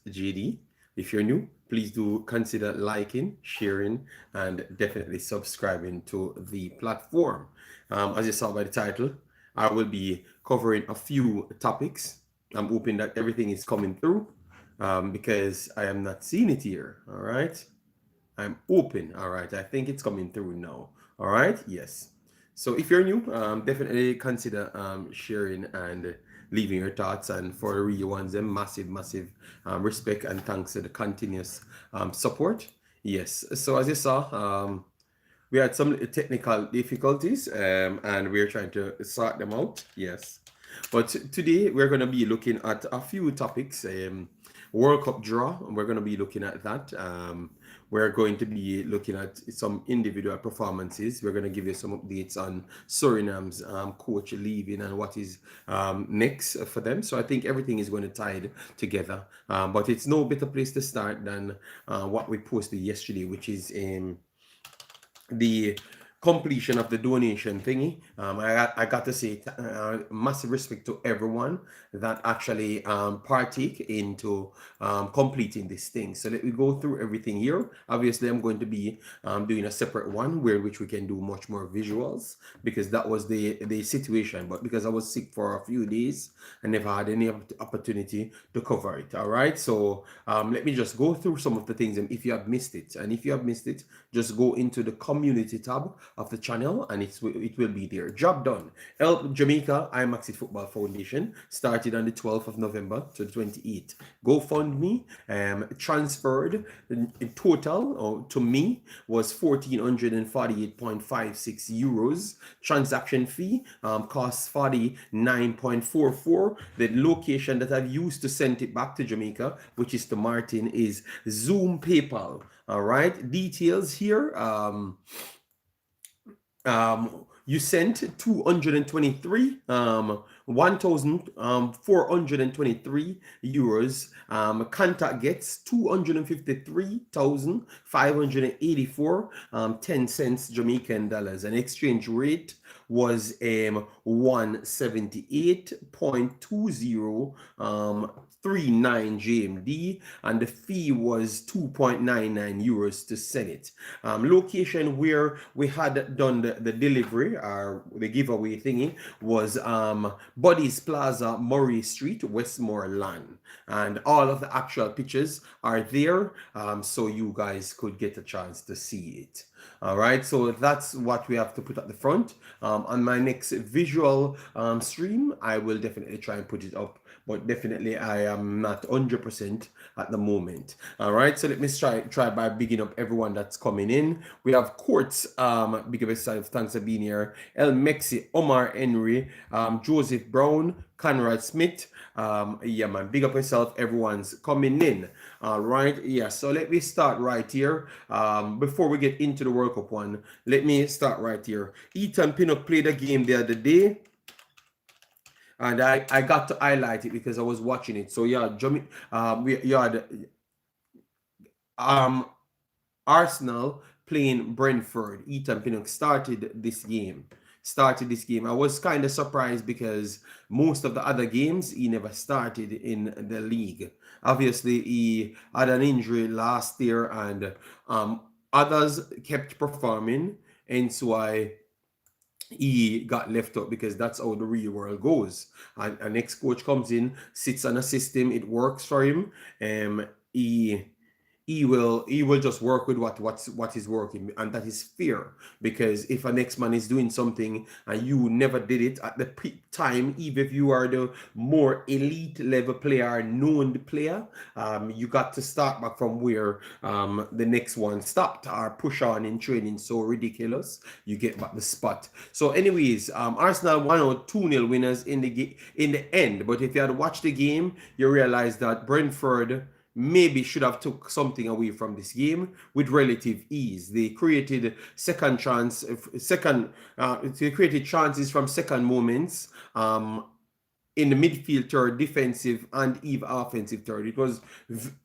JD. If you're new, please do consider liking, sharing, and definitely subscribing to the platform. As you saw by the title, I will be covering a few topics. I'm hoping that everything is coming through because I am not seeing it here. All right. I'm open. All right. I think it's coming through now. All right. Yes. So if you're new, definitely consider sharing and leaving your thoughts. And for the real ones, massive respect and thanks to the continuous support. Yes. So as you saw, we had some technical difficulties and we're trying to sort them out. Yes. But today we're going to be looking at a few topics. World Cup draw, and we're going to be looking at that. We're going to be looking at some individual performances. We're going to give you some updates on Suriname's coach leaving and what is next for them. So I think everything is going to tie together. But it's no better place to start than what we posted yesterday, which is the completion of the donation thingy. I got to say massive respect to everyone that actually partake into completing this thing. So let me go through everything here. Obviously, I'm going to be doing a separate one which we can do much more visuals because that was the situation. But because I was sick for a few days, I never had any opportunity to cover it. All right. So let me just go through some of the things. And if you have missed it, just go into the community tab of the channel and it will be there. Job done. Help Jamaica Imaxit Football Foundation started on the 12th of November to the 28th. GoFundMe transferred in total to me was 1,448.56 euros. Transaction fee costs 49.44. The location that I've used to send it back to Jamaica, which is to Martin, is Zoom PayPal. All right, details here. You sent 223, 1,423 euros. Contact gets 253,584, 10 cents Jamaican dollars. An exchange rate was 178.20 39 GMD, and the fee was 2.99 euros to send it. Location where we had done the delivery or the giveaway thingy was Buddy's Plaza, Murray Street, Westmoreland, and all of the actual pictures are there, so you guys could get a chance to see it. All right, so that's what we have to put at the front. On my next visual stream, I will definitely try and put it up, but definitely I am not 100% at the moment. All right, so let me try by bigging up everyone that's coming in. We have Courts, big up yourself, thanks for being here. El Mexi, Omar Henry, Joseph Brown, Conrad Smith. Yeah, man, big up yourself, everyone's coming in. All right, yeah, so let me start right here. Before we get into the World Cup one, let me start right here. Ethan Pinnock played a game the other day, and I got to highlight it because I was watching it. So yeah, we had Arsenal playing Brentford. Ethan Pinnock started this game. I was kind of surprised because most of the other games he never started in the league. Obviously, he had an injury last year, and others kept performing, and so he got left out because that's how the real world goes. And an next coach comes in, sits on a system, it works for him. He will just work with what is working, and that is fair, because if a next man is doing something and you never did it at the peak time, even if you are the more elite level player, known player, you got to start back from where the next one stopped, or push on in training so ridiculous you get back the spot. So anyways, Arsenal 1-2-0 winners in the end, but if you had watched the game, you realize that Brentford maybe should have took something away from this game with relative ease. They created they created chances from second moments in the midfield third, defensive and even offensive third.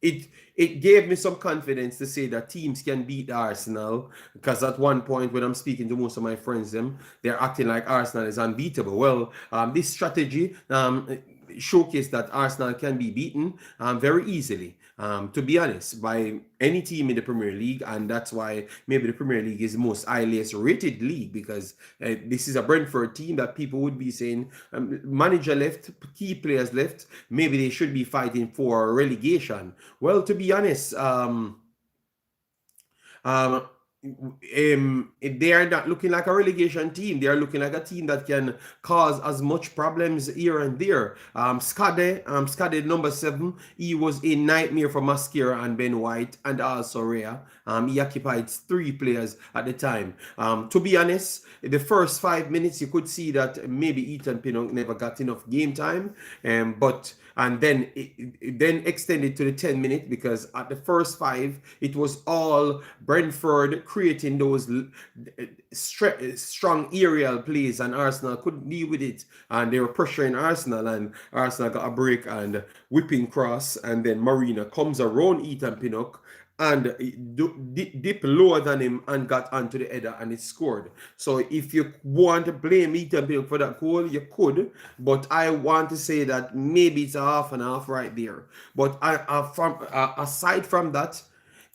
It gave me some confidence to say that teams can beat Arsenal, because at one point when I'm speaking to most of my friends, they're acting like Arsenal is unbeatable. Well, this strategy showcased that Arsenal can be beaten very easily. to be honest, by any team in the Premier League, and that's why maybe the Premier League is the most highest rated league, because this is a Brentford team that people would be saying manager left, key players left, maybe they should be fighting for relegation. Well, to be honest, um, they are not looking like a relegation team. They are looking like a team that can cause as much problems here and there. Skade number 7, he was a nightmare for Mascara and Ben White and also Rhea. He occupied 3 players at the time. To be honest, the first 5 minutes you could see that maybe Ethan Pinnock never got enough game time, and then it then extended to the 10 minutes, because at the first 5 it was all Brentford creating those strong aerial plays, and Arsenal couldn't deal with it, and they were pressuring Arsenal, and Arsenal got a break and whipping cross, and then Marina comes around Ethan Pinnock and dip lower than him and got onto the header, and it scored. So if you want to blame Ethan Pinnock for that goal, you could, but I want to say that maybe it's a half and half right there. But aside from that,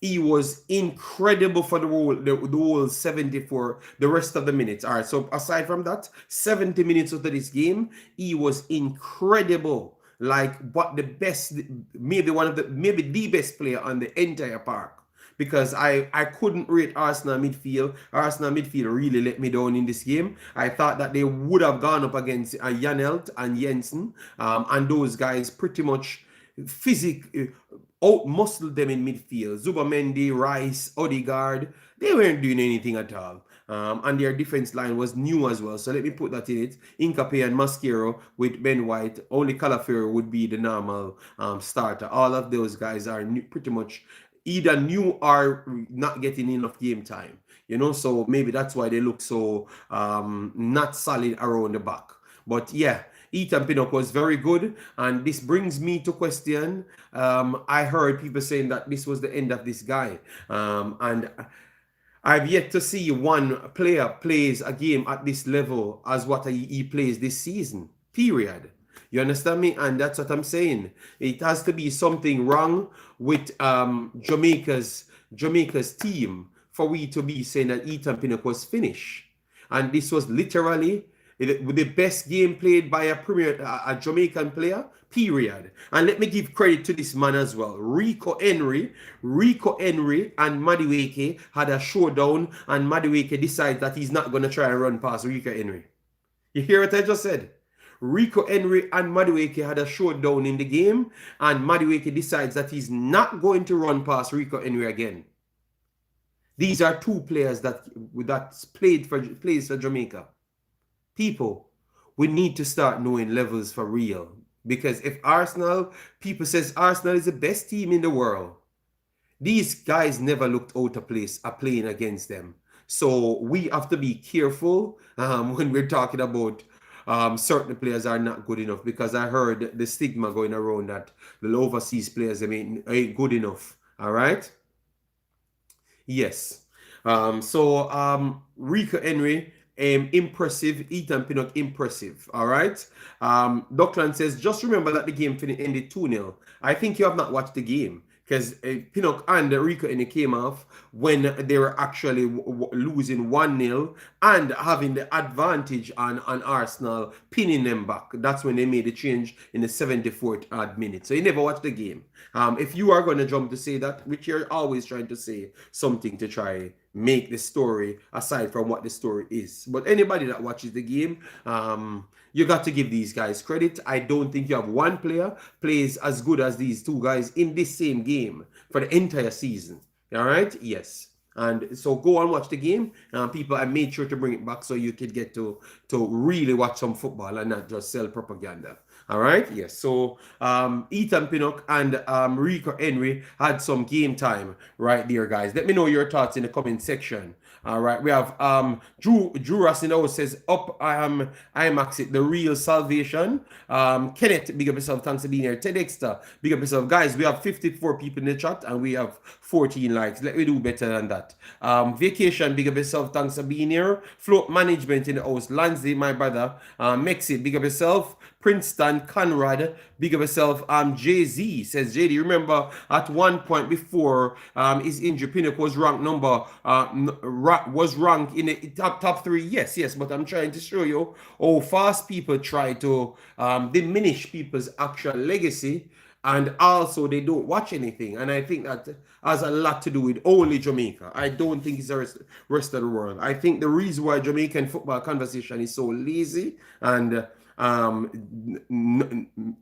he was incredible for the whole 74, the rest of the minutes. All right, so aside from that, 70 minutes of this game, he was incredible. Like what the best, maybe the best player on the entire park. Because I couldn't rate Arsenal midfield. Arsenal midfield really let me down in this game. I thought that they would have gone up against Janelt and Jensen, and those guys pretty much out-muscled them in midfield. Zubamendi, Rice, Odegaard, they weren't doing anything at all. And their defense line was new as well. So let me put that in it. Incape and Mascaro with Ben White. Only Calafiori would be the normal starter. All of those guys are pretty much either new or not getting enough game time. So maybe that's why they look so not solid around the back. But yeah, Ethan Pinnock was very good, and this brings me to question. I heard people saying that this was the end of this guy, and I've yet to see one player plays a game at this level as what he plays this season, period. You understand me? And that's what I'm saying. It has to be something wrong with Jamaica's team for we to be saying that Ethan Pinnock was finished. And this was literally the best game played by a Jamaican player, period. And let me give credit to this man as well. Rico Henry and Madueke had a showdown, and Madueke decides that he's not going to try and run past Rico Henry. You hear what I just said? Rico Henry and Madueke had a showdown in the game, and Madueke decides that he's not going to run past Rico Henry again. These are 2 players that plays for Jamaica. People, we need to start knowing levels for real. Because if people says Arsenal is the best team in the world, these guys never looked out of place playing against them. So we have to be careful when we're talking about certain players are not good enough, because I heard the stigma going around that the overseas players ain't good enough. All right? Yes. Rico Henry, impressive. Ethan Pinnock, impressive. All right. Dockland says, just remember that the game ended 2-0. I think you have not watched the game, because Pinnock and Rico Henry came off when they were actually losing 1-0 and having the advantage on Arsenal pinning them back. That's when they made the change in the 74th odd minute. So you never watched the game. If you are going to jump to say that, which you're always trying to say something to try make the story aside from what the story is. But anybody that watches the game, you got to give these guys credit. I don't think you have one player plays as good as these 2 guys in this same game for the entire season. All right? Yes. And so go and watch the game. People, I made sure to bring it back so you could get to really watch some football and not just sell propaganda. All right? Yes. So Ethan Pinnock and Rico Henry had some game time right there, guys. Let me know your thoughts in the comment section. All right, we have Drew Rassino says, up, Imaxit, the real salvation. Kenneth, big up yourself, thanks for being here. Ted Dexter, big up yourself. Guys, we have 54 people in the chat and we have 14 likes. Let me do better than that. Vacation, big up yourself, thanks for being here. Float management in the house. Lansley, my brother. Mexit, big up yourself. Princeton, Conrad, big of yourself. Jay-Z says, JD, remember at one point before his injury, Pinnock was ranked was ranked in the top three. Yes, but I'm trying to show you how fast people try to diminish people's actual legacy, and also they don't watch anything. And I think that has a lot to do with only Jamaica. I don't think it's the rest of the world. I think the reason why Jamaican football conversation is so lazy, and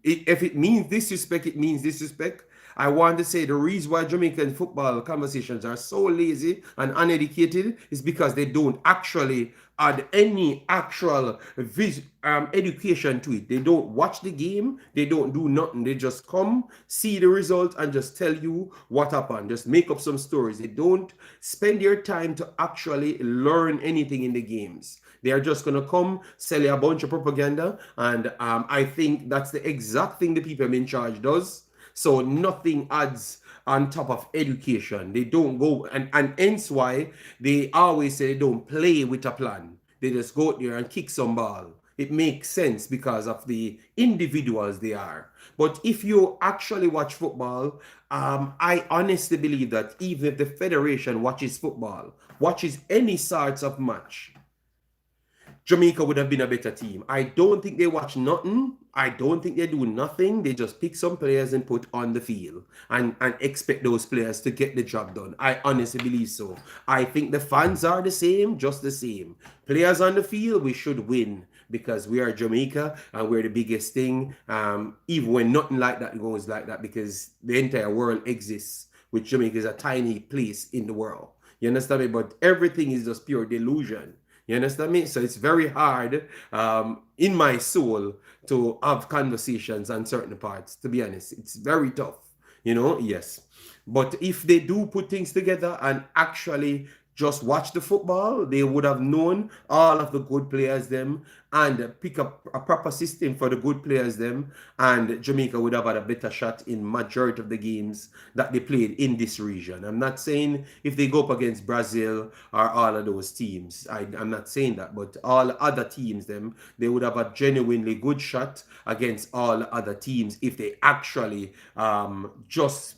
if it means disrespect, it means disrespect. I want to say the reason why Jamaican football conversations are so lazy and uneducated is because they don't actually add any actual education to it. They don't watch the game. They don't do nothing. They just come, see the result, and just tell you what happened. Just make up some stories. They don't spend their time to actually learn anything in the games. They are just going to come, sell you a bunch of propaganda. And I think that's the exact thing the people in charge does. So nothing adds on top of education. They don't go, and hence why they always say they don't play with a plan. They just go out there and kick some ball. It makes sense because of the individuals they are. But if you actually watch football, I honestly believe that even if the federation watches football, watches any sorts of match, Jamaica would have been a better team. I don't think they watch nothing. I don't think they do nothing. They just pick some players and put on the field and expect those players to get the job done. I honestly believe so. I think the fans are the same, just the same. Players on the field, we should win because we are Jamaica and we're the biggest thing. Even when nothing like that goes like that, because the entire world exists, which Jamaica is a tiny place in the world. You understand me? But everything is just pure delusion. You understand me? So it's very hard in my soul to have conversations on certain parts, to be honest. It's very tough, yes. But if they do put things together and actually just watch the football, they would have known all of the good players them and pick up a proper system for the good players them, and Jamaica would have had a better shot in majority of the games that they played in this region. I'm not saying if they go up against Brazil or all of those teams, I'm not saying that, but all other teams them, they would have a genuinely good shot against all other teams if they actually just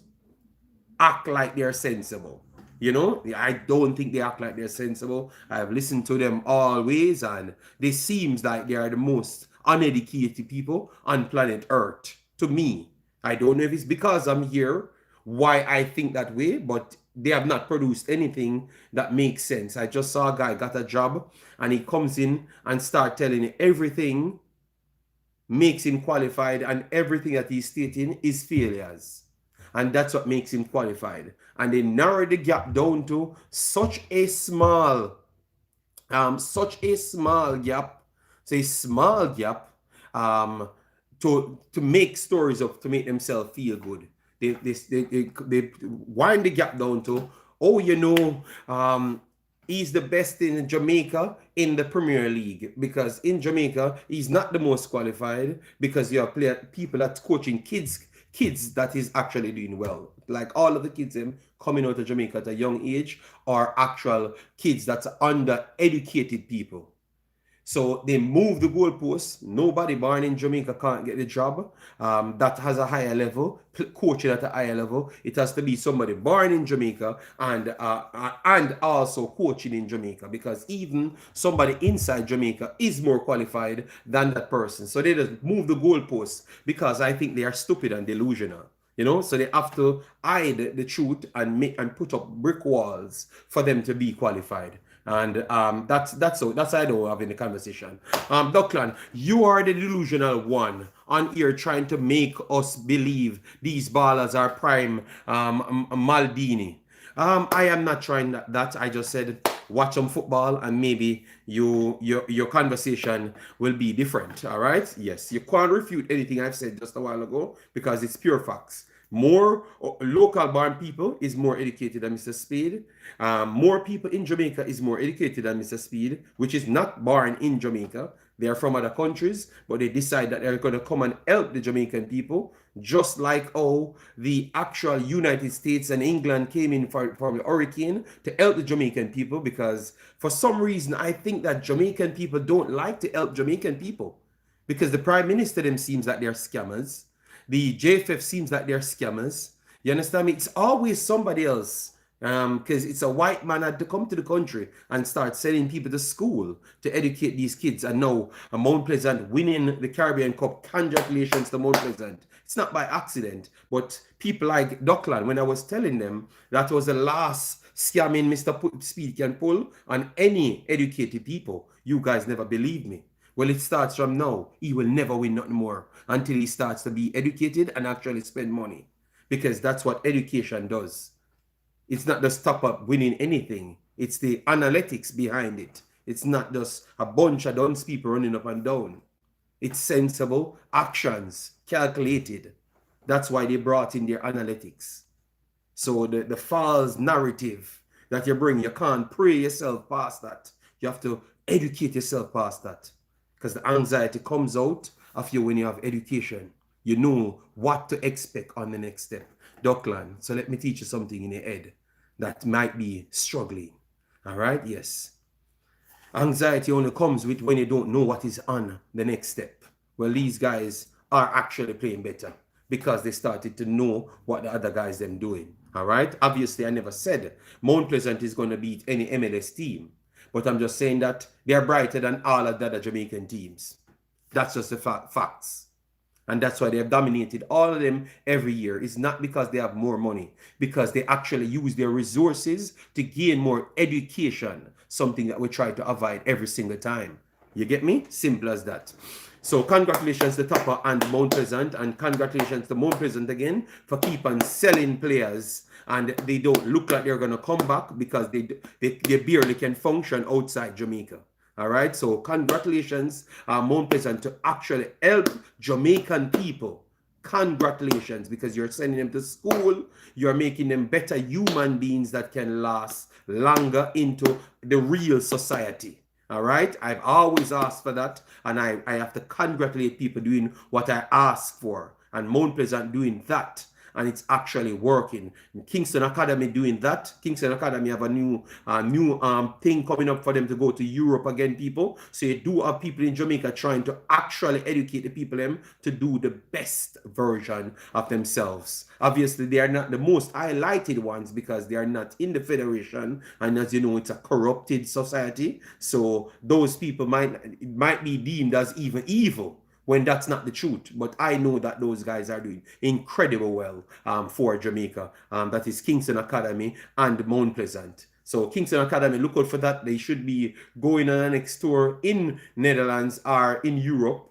act like they're sensible. I don't think they act like they're sensible. I've listened to them always, and they seems like they are the most uneducated people on planet Earth to me. I don't know if it's because I'm here, why I think that way, but they have not produced anything that makes sense. I just saw a guy got a job, and he comes in and start telling you everything makes him qualified, and everything that he's stating is failures. And that's what makes him qualified. And they narrow the gap down to such a small gap, to make stories up to make themselves feel good. They wind the gap down to, he's the best in Jamaica in the Premier League, because in Jamaica he's not the most qualified, because you have people that's coaching kids that is actually doing well. Like all of the kids coming out of Jamaica at a young age are actual kids that's under-educated people. So they move the goalposts. Nobody born in Jamaica can't get the job that has a higher level, coaching at a higher level. It has to be somebody born in Jamaica and also coaching in Jamaica, because even somebody inside Jamaica is more qualified than that person. So they just move the goalposts because I think they are stupid and delusional. So they have to hide the truth and put up brick walls for them to be qualified. And that's I don't have in the conversation. Duckland, you are the delusional one on here trying to make us believe these ballers are prime Maldini. I am not trying that. I just said watch some football and maybe your conversation will be different. All right? Yes, you can't refute anything I've said just a while ago because it's pure facts. More local born people is more educated than Mr. Speed. More people in Jamaica is more educated than Mr. Speed, which is not born in Jamaica. They are from other countries, but they decide that they're going to come and help the Jamaican people, just like how the actual United States and England came in from the hurricane to help the Jamaican people, because for some reason, I think that Jamaican people don't like to help Jamaican people. because the Prime Minister them seems like they're scammers. The JFF seems like they're scammers. You understand me? It's always somebody else. Because it's a white man had to come to the country and start sending people to school to educate these kids. And now Mount Pleasant winning the Caribbean Cup. Congratulations to Mount Pleasant. It's not by accident, but people like Dockland, when I was telling them that was the last scamming Mr. Speed can pull on any educated people, you guys never believed me. Well, it starts from now. He will never win nothing more until he starts to be educated and actually spend money, because that's what education does. It's not just stop up winning anything. It's the analytics behind it. It's not just a bunch of dunce people running up and down. It's sensible actions, calculated. That's why they brought in their analytics. So the false narrative that you bring, you can't pray yourself past that. You have to educate yourself past that. Because the anxiety comes out of you when you have education. You know what to expect on the next step. Dockland, so let me teach you something in your head that might be struggling. All right, yes. Anxiety only comes with when you don't know what is on the next step. Well, these guys are actually playing better because they started to know what the other guys them doing. All right, obviously I never said Mount Pleasant is going to beat any MLS team, but I'm just saying that they are brighter than all of the other Jamaican teams. That's just the facts. And that's why they have dominated all of them every year. It's not because they have more money, because they actually use their resources to gain more education, something that we try to avoid every single time. You get me? Simple as that. So congratulations to Topper and Mount Pleasant, and congratulations to Mount Pleasant again for keep on selling players, and they don't look like they're going to come back because they barely can function outside Jamaica. All right, so congratulations, Mount Pleasant, to actually help Jamaican people. Congratulations, because you're sending them to school. You're making them better human beings that can last longer into the real society. All right, I've always asked for that, and I have to congratulate people doing what I asked for, and Mount Pleasant doing that. And it's actually working. Kingston Academy doing that. Kingston Academy have a new thing coming up for them to go to Europe again, people. So you do have people in Jamaica trying to actually educate the people them to do the best version of themselves. Obviously, they are not the most highlighted ones because they are not in the federation, and as you know, it's a corrupted society. So those people might be deemed as even evil, when that's not the truth. But I know that those guys are doing incredible well for Jamaica. That is Kingston Academy and Mount Pleasant. So Kingston Academy, look out for that. They should be going on a next tour in Netherlands or in Europe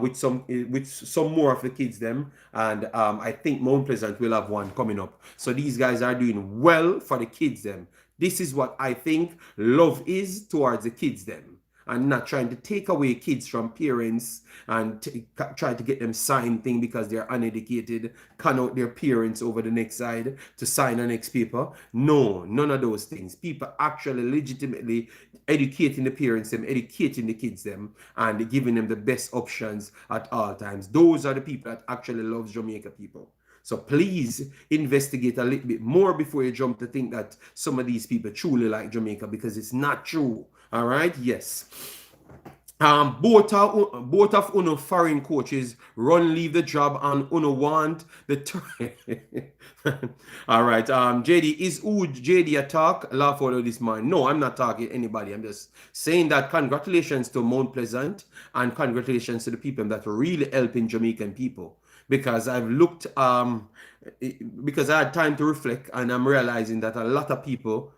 with some more of the kids them. And I think Mount Pleasant will have one coming up. So these guys are doing well for the kids them. This is what I think love is towards the kids them, and not trying to take away kids from parents and try to get them sign thing because they're uneducated, con out their parents over the next side to sign a next paper. No, none of those things. People actually legitimately educating the parents them, educating the kids them, and giving them the best options at all times. Those are the people that actually love Jamaica people. So please investigate a little bit more before you jump to think that some of these people truly like Jamaica, because it's not true. All right, yes. Both of Uno foreign coaches leave the job, and Uno want the all right. JD, is JD a talk? Laugh out of this man. No, I'm not talking to anybody. I'm just saying that congratulations to Mount Pleasant, and congratulations to the people that are really helping Jamaican people. Because I've looked, because I had time to reflect, and I'm realizing that a lot of people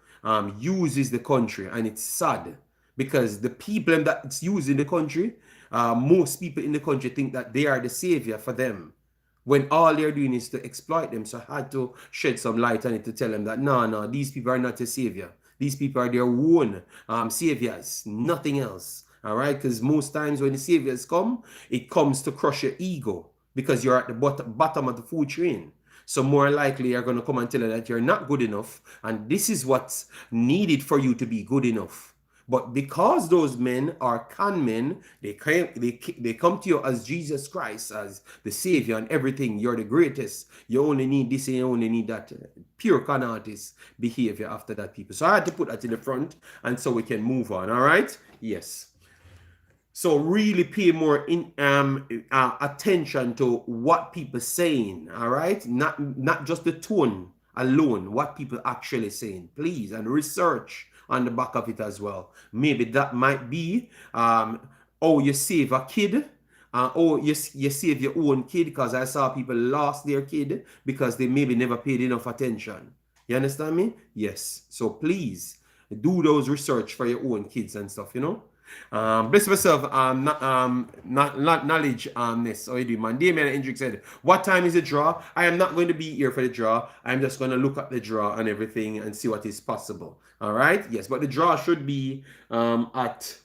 uses the country, and it's sad because the people that's using the country, most people in the country think that they are the savior for them, when all they're doing is to exploit them. So I had to shed some light on it to tell them that no, these people are not a savior. These people are their own saviors, nothing else. All right, because most times when the saviors come, it comes to crush your ego because you're at the bottom of the food chain. So more likely you're going to come and tell you that you're not good enough, and this is what's needed for you to be good enough. But because those men are con men, they come to you as Jesus Christ, as the Savior and everything. You're the greatest. You only need this and you only need that. Pure con artist behavior after that, people. So I had to put that in the front, and so we can move on. All right? Yes. So really pay more attention to what people saying, all right? Not just the tone alone, what people actually saying, please, and research on the back of it as well. Maybe that might be oh, you save a kid. Oh, you save your own kid, because I saw people lost their kid because they maybe never paid enough attention. You understand me? Yes. So please do those research for your own kids and stuff, you know. Bless myself, not knowledge on this. How you doing, man? Damien Hendrick said, what time is the draw? I am not going to be here for the draw. I'm just going to look at the draw and everything and see what is possible. All right? Yes, but the draw should be at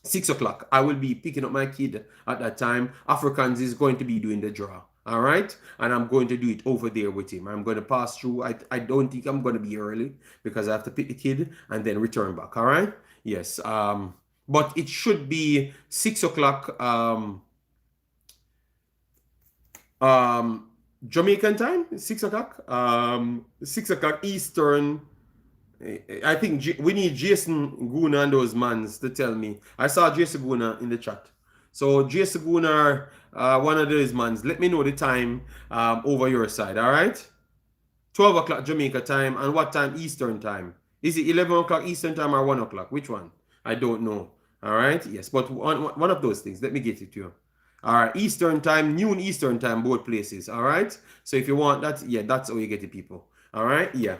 6 o'clock. I will be picking up my kid at that time. Africans is going to be doing the draw. All right, and I'm going to do it over there with him. I'm going to pass through. I don't think I'm going to be early because I have to pick the kid and then return back. All right, yes. But it should be 6 o'clock Jamaican time. 6 o'clock 6 o'clock Eastern. I think we need Jason Guna and those mans to tell me. I saw Jason Guna in the chat. So Jason Guna, one of those mans, let me know the time over your side, all right? 12 o'clock Jamaica time, and what time Eastern time? Is it 11 o'clock Eastern time or 1 o'clock? Which one? I don't know, all right? Yes, but one of those things. Let me get it to you. All right, Eastern time, noon Eastern time, both places, all right? So if you want that, yeah, that's how you get it, people. All right, yeah.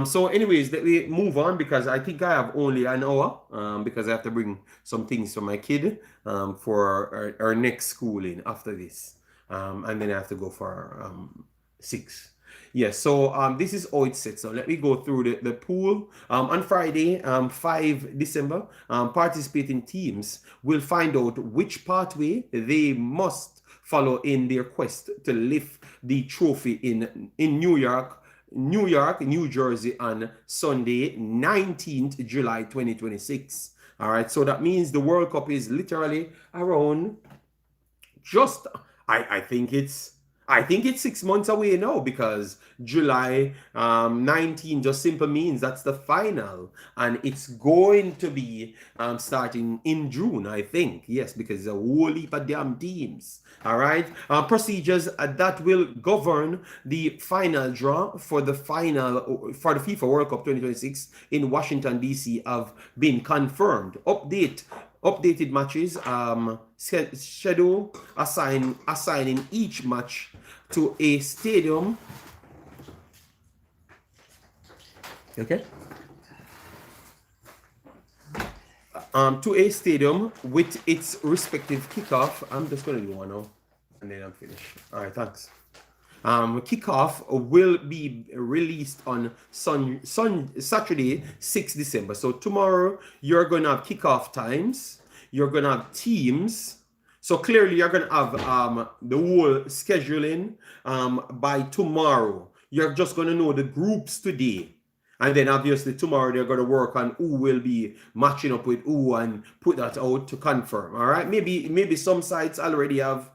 So anyways, let me move on because I think I have only an hour because I have to bring some things for my kid for our next schooling after this. And then I have to go for 6. Yes, so this is how it's set. So let me go through the pool. On Friday, 5 December, participating teams will find out which pathway they must follow in their quest to lift the trophy in New York, New Jersey on Sunday, 19th July 2026. All right, so that means the World Cup is literally around just, I think it's 6 months away now, because July 19 just simply means that's the final, and it's going to be starting in June, I think. Yes, because it's a whole heap of damn teams. All right, procedures that will govern the final draw for the FIFA World Cup 2026 in Washington DC have been confirmed. Updated matches, schedule, assigning each match to a stadium. Okay. To a stadium with its respective kickoff. I'm just going to do one now, and then I'm finished. All right, thanks. Kickoff will be released on Saturday, 6 December. So tomorrow you're going to have kickoff times. You're going to have teams. So clearly you're going to have the whole scheduling by tomorrow. You're just going to know the groups today. And then obviously tomorrow they're going to work on who will be matching up with who and put that out to confirm. All right. Maybe some sites already have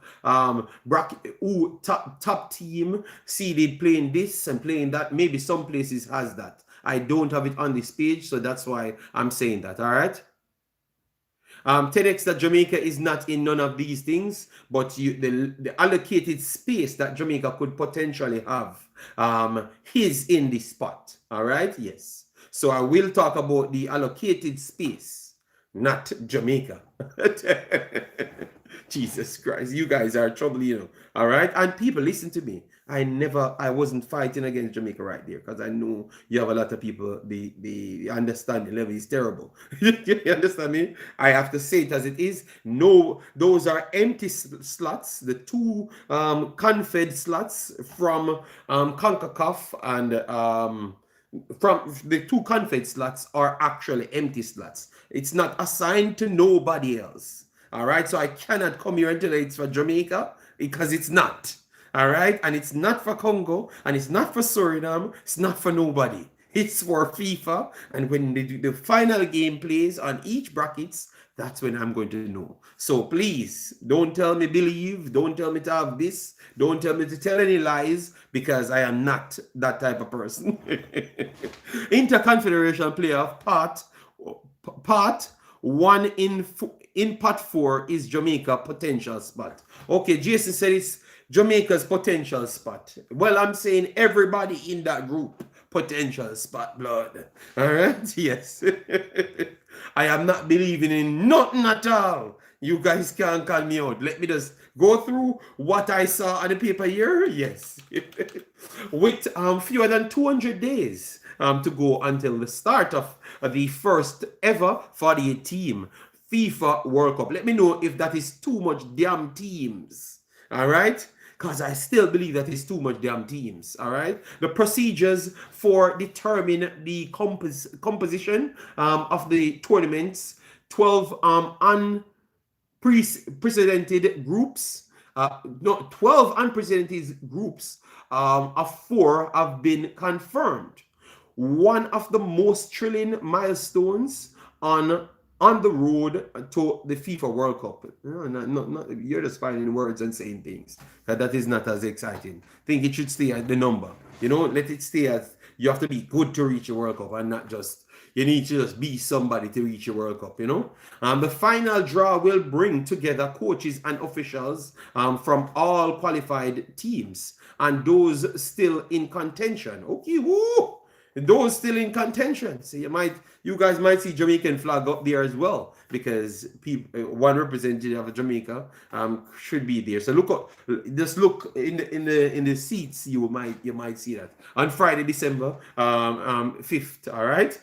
bracket who top team seeded playing this and playing that. Maybe some places has that. I don't have it on this page, so that's why I'm saying that. All right. TEDx that Jamaica is not in none of these things, but the allocated space that Jamaica could potentially have is in this spot. All right, yes. So I will talk about the allocated space, not Jamaica. Jesus Christ, you guys are trouble, you know. All right, and people, listen to me. I wasn't fighting against Jamaica right there, because I know you have a lot of people, the understanding level is terrible. You understand me? I have to say it as it is. No, those are empty slots. The 2 confed slots from Concacaf and from the 2 confed slots are actually empty slots. It's not assigned to nobody else. All right, so I cannot come here and tell you it's for Jamaica, because it's not. All right, and it's not for Congo, and it's not for Suriname. It's not for nobody. It's for FIFA, and when they do the final game plays on each brackets, that's when I'm going to know. So please, don't tell me believe, don't tell me to have this, don't tell me to tell any lies, because I am not that type of person. Interconfederation playoff part 1 in in pot 4 is Jamaica potential spot. Okay, Jason said it's Jamaica's potential spot. Well, I'm saying everybody in that group potential spot, blood. All right, yes. I am not believing in nothing at all. You guys can't call me out. Let me just go through what I saw on the paper here. Yes. With fewer than 200 days to go until the start of the first ever 48 team FIFA World Cup. Let me know if that is too much damn teams. All right? Because I still believe that is too much damn teams. All right? The procedures for determining the composition of the tournaments, 12 unprecedented groups, 12 unprecedented groups of 4 have been confirmed. One of the most thrilling milestones on the road to the FIFA World Cup. No, you're just finding words and saying things. That is not as exciting. I think it should stay at the number. Let it stay as you have to be good to reach a World Cup and not just, you need to just be somebody to reach a World Cup, The final draw will bring together coaches and officials from all qualified teams and those still in contention. Okay, woo! Those still in contention. So you guys might see Jamaican flag up there as well, because one representative of Jamaica should be there. So just look in the seats. You might see that on Friday, December 5th. All right.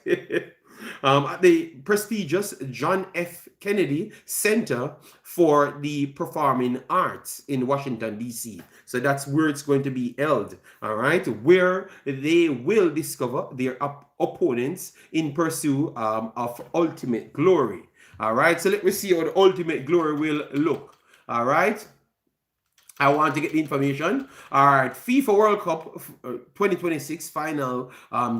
At the prestigious John F. Kennedy Center for the Performing Arts in Washington, D.C. So that's where it's going to be held, all right, where they will discover their opponents in pursuit of ultimate glory, all right? So let me see how the ultimate glory will look, all right? I want to get the information. All right, FIFA World Cup 2026 final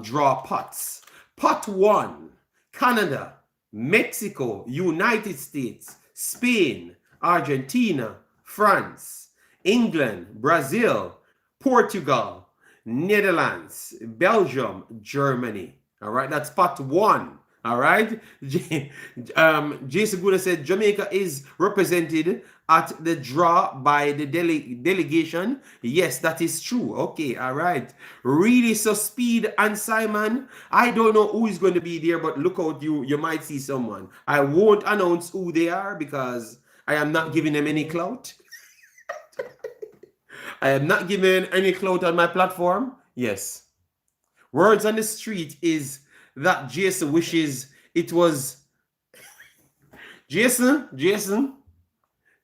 draw pots. Pot 1, Canada, Mexico, United States, Spain, Argentina, France, England, Brazil, Portugal, Netherlands, Belgium, Germany. All right, that's pot 1. All right. Jason Guna said Jamaica is represented at the draw by the delegation. Yes, that is true. Okay. All right. Really, so Speed and Simon, I don't know who is going to be there, but look out, you might see someone. I won't announce who they are because I am not giving them any clout. I am not giving any clout on my platform. Yes. Words on the street is that Jason wishes it was Jason,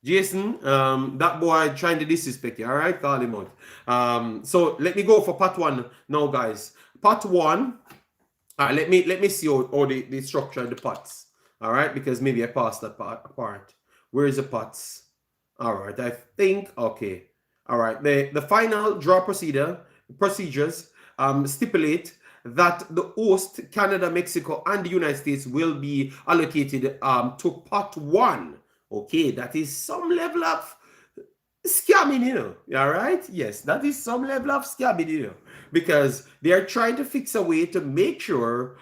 that boy trying to disrespect you. All right, call him out. So let me go for part 1 now, guys. Part 1. All right, let me see all the structure of the pots. All right, because maybe I passed that part. Where is the pots? All right, I think okay. All right, the final draw procedures stipulate that the host, Canada, Mexico, and the United States will be allocated to pot 1. Okay, that is some level of scamming, all right? Yes, that is some level of scamming, because they are trying to fix a way to make sure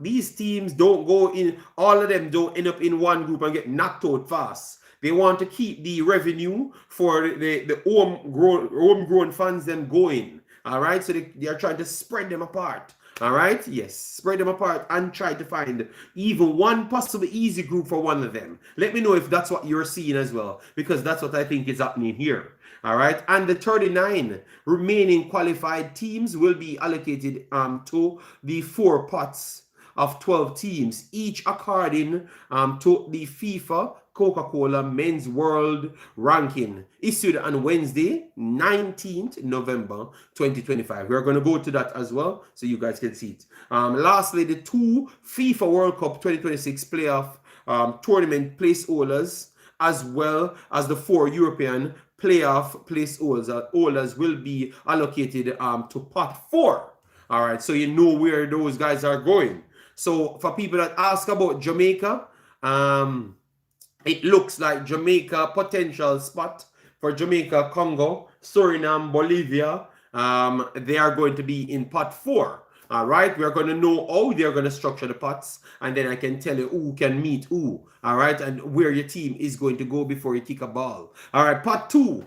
these teams don't go in, all of them don't end up in one group and get knocked out fast. They want to keep the revenue for the homegrown funds them going. All right, so they are trying to spread them apart. All right, yes, spread them apart and try to find even one possible easy group for one of them. Let me know if that's what you're seeing as well, because that's what I think is happening here. All right, and the 39 remaining qualified teams will be allocated to the 4 pots of 12 teams, each according to the FIFA Coca-Cola Men's World Ranking issued on Wednesday, 19th November 2025. We're going to go to that as well so you guys can see it. Lastly, the 2 FIFA World Cup 2026 playoff tournament placeholders, as well as the 4 European playoff placeholders will be allocated to pot 4. All right, so you know where those guys are going. So for people that ask about Jamaica, it looks like Jamaica potential spot for Jamaica, Congo, Suriname, Bolivia. They are going to be in pot 4. All right, we're going to know how they're going to structure the pots, and then I can tell you who can meet who. All right, and where your team is going to go before you kick a ball. All right, pot 2,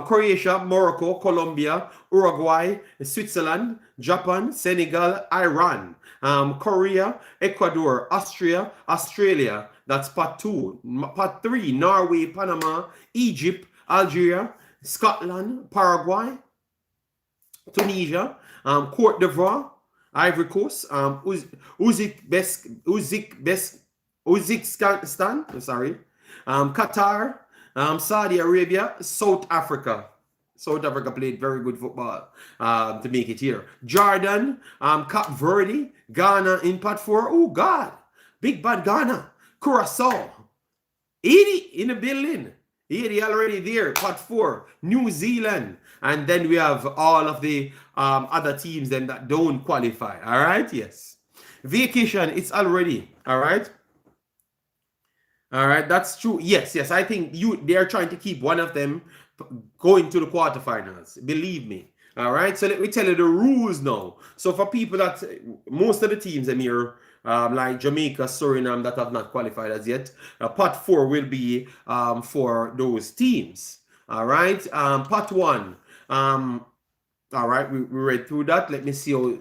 Croatia, Morocco, Colombia, Uruguay, Switzerland, Japan, Senegal, Iran, Korea, Ecuador, Austria, Australia. That's pot 2. Pot 3, Norway, Panama, Egypt, Algeria, Scotland, Paraguay, Tunisia, Cote d'Ivoire, Ivory Coast, Uzbekistan, sorry, Qatar, Saudi Arabia, South Africa. South Africa played very good football to make it here. Jordan, Cape Verde, Ghana in pot 4. Oh, God. Big bad Ghana. Curacao. 80 in the building. 80 already there. Pot 4. New Zealand. And then we have all of the other teams then that don't qualify. All right? Yes. Vacation, it's already. All right? All right, that's true. Yes, yes. I think they're trying to keep one of them going to the quarterfinals. Believe me. All right. So let me tell you the rules now. So for people that most of the teams in here, like Jamaica, Suriname, that have not qualified as yet, pot 4 will be for those teams. All right. Pot 1. All right, we read through that. Let me see how.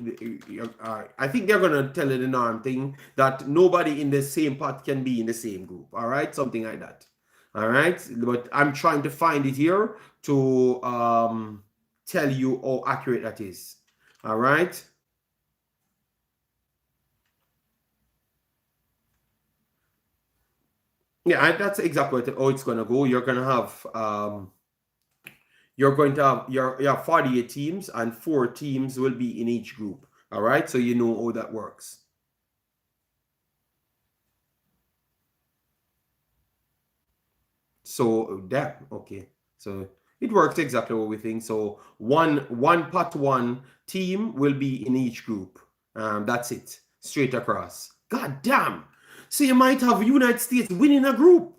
I think they're going to tell you the norm thing that nobody in the same pot can be in the same group. All right, something like that. All right, but I'm trying to find it here to tell you how accurate that is. All right. Yeah, that's exactly how it's going to go. You're going to have. You're going to have your 48 teams, and 4 teams will be in each group. All right, so you know how that works. So that okay. So it works exactly what we think. So one pot 1 team will be in each group. That's it, straight across. God damn. So you might have United States winning a group.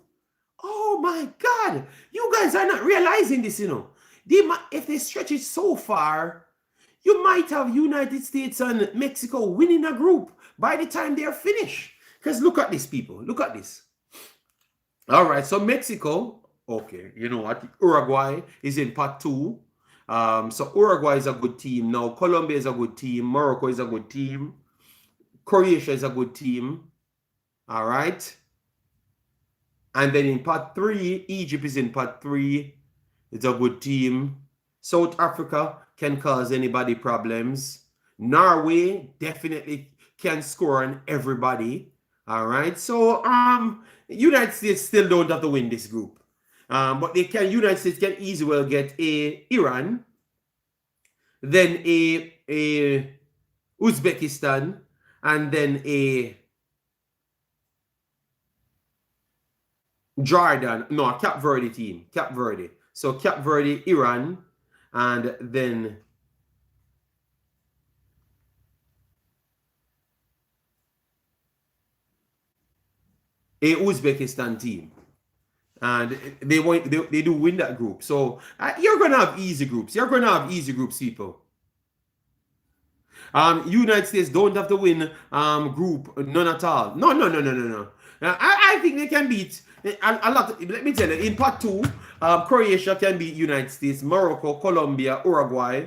Oh my God, you guys are not realizing this, you know. If they stretch it so far, you might have United States and Mexico winning a group by the time they are finished. Because look at this, people. Look at this. All right, so Mexico, okay, you know what? Uruguay is in pot 2. So Uruguay is a good team. Now Colombia is a good team. Morocco is a good team. Croatia is a good team. All right. And then in pot 3, Egypt is in pot 3. It's a good team. South Africa can cause anybody problems. Norway definitely can score on everybody. All right. So United States still don't have to win this group. But they can. United States can easily well get a Iran, then a Uzbekistan, and then a Jordan. No, a Cape Verde team. Cape Verde. So Cape Verde, Iran, and then a Uzbekistan team. And they do win that group. So you're gonna have easy groups. You're gonna have easy groups, people. United States don't have to win group none at all. No. I think they can beat a lot. Let me tell you, in part 2, Croatia can beat United States, Morocco, Colombia, Uruguay,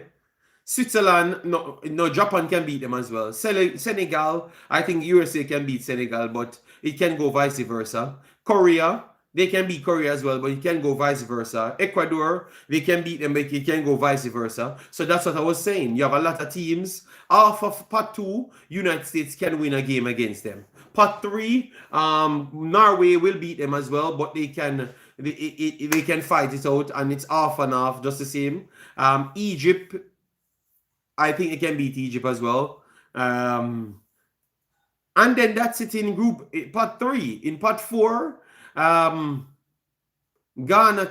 Switzerland. No, Japan can beat them as well. Senegal, I think USA can beat Senegal, but it can go vice versa. Korea, they can beat Korea as well, but it can go vice versa. Ecuador, they can beat them, but it can go vice versa. So that's what I was saying. You have a lot of teams. Off of part 2, United States can win a game against them. Part 3, Norway will beat them as well, but they can fight it out, and it's off and off just the same. Egypt, I think they can beat Egypt as well. And then that's it in group part 3. In part 4, Ghana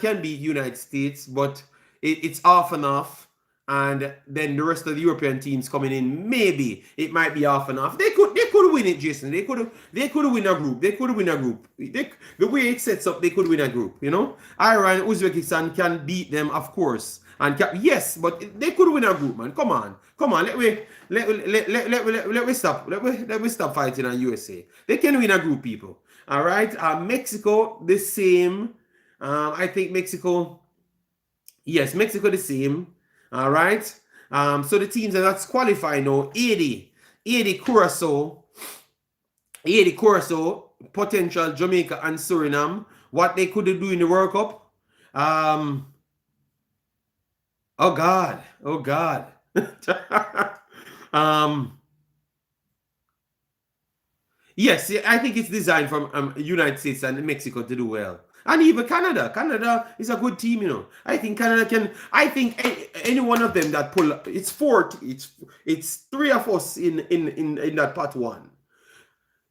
can beat United States, but it's off and off. And then the rest of the European teams coming in, maybe it might be off and off. They could win it, Jason. They could win a group. The way it sets up, they could win a group. You know, Iran, Uzbekistan can beat them, of course. And yes, but they could win a group, man. Come on. Let me stop fighting on USA. They can win a group, people. All right. Mexico the same. I think Mexico. Yes, Mexico the same. All right. So the teams that's qualifying now: 80 Curacao, potential Jamaica and Suriname. What they could do in the World Cup. Oh God. Yes, I think it's designed from United States and Mexico to do well. And even Canada. Canada is a good team, you know. I think Canada can. I think any one of them that pull. It's four. It's three of us in that part one.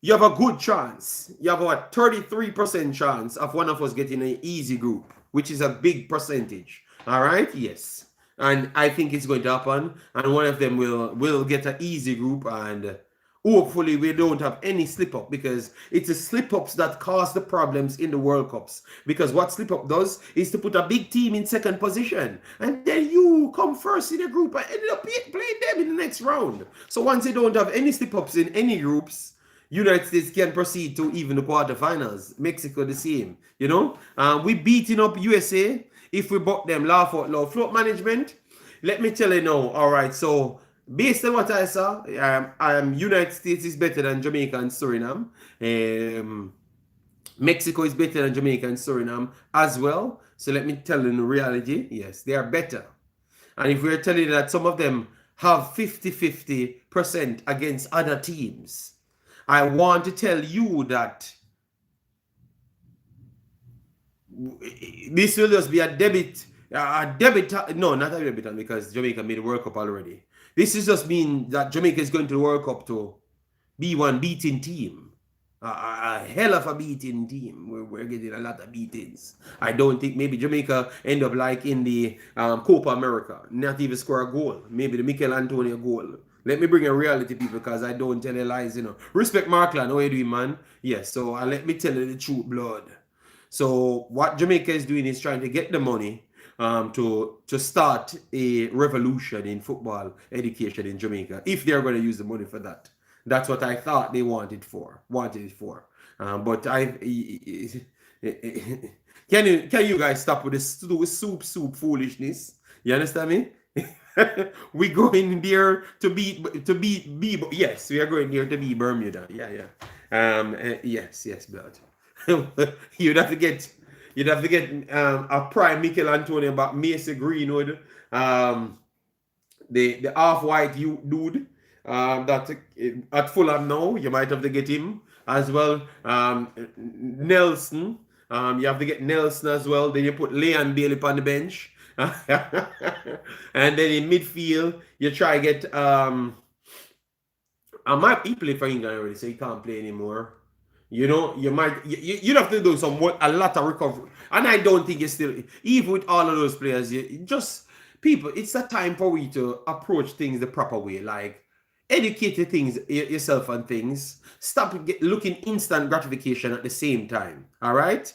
You have a good chance. You have a 33% chance of one of us getting an easy group, which is a big percentage. All right. Yes. And I think it's going to happen. And one of them will get an easy group, and hopefully we don't have any slip up, because it's the slip ups that cause the problems in the World Cups. Because what slip up does is to put a big team in second position, and then you come first in the group and end up playing them in the next round. So once you don't have any slip ups in any groups, United States can proceed to even the quarterfinals. Mexico the same. You know, we beating up USA. If we bought them, laugh out loud. Float management, let me tell you now. All right, so based on what I saw, United States is better than Jamaica and Suriname. Mexico is better than Jamaica and Suriname as well. So let me tell you the reality. Yes, they are better. And if we're telling you that some of them have 50-50% against other teams, I want to tell you that this will just be a debit. No, not a debit, because Jamaica made the World Cup already. This is just mean that Jamaica is going to the World Cup to be one beating team. A hell of a beating team. We're getting a lot of beatings. I don't think maybe Jamaica end up like in the Copa America, not even score a goal. Maybe the Mikel Antonio goal. Let me bring a reality, people, because I don't tell you lies, you know. Respect Markland, how you doing, man? Yes, so let me tell you the truth, blood. So what Jamaica is doing is trying to get the money to start a revolution in football education in Jamaica, if they're going to use the money for that. That's what I thought they wanted it for. But can you guys stop with this soup foolishness? You understand me? We going there to be yes, we are going there to be Bermuda. Yeah. Yes, blood. You'd have to get a prime Mikel Antonio back, Macy Greenwood, the half-white dude that at Fulham now. You might have to get him as well. Nelson, you have to get Nelson as well. Then you put Leon Bailey on the bench. And then in midfield, you try get he played for England already, so he can't play anymore. You know, you'd have to do a lot of recovery. And I don't think you still, even with all of those players, people, it's a time for you to approach things the proper way. Like, educate yourself on things. Stop looking instant gratification at the same time. All right?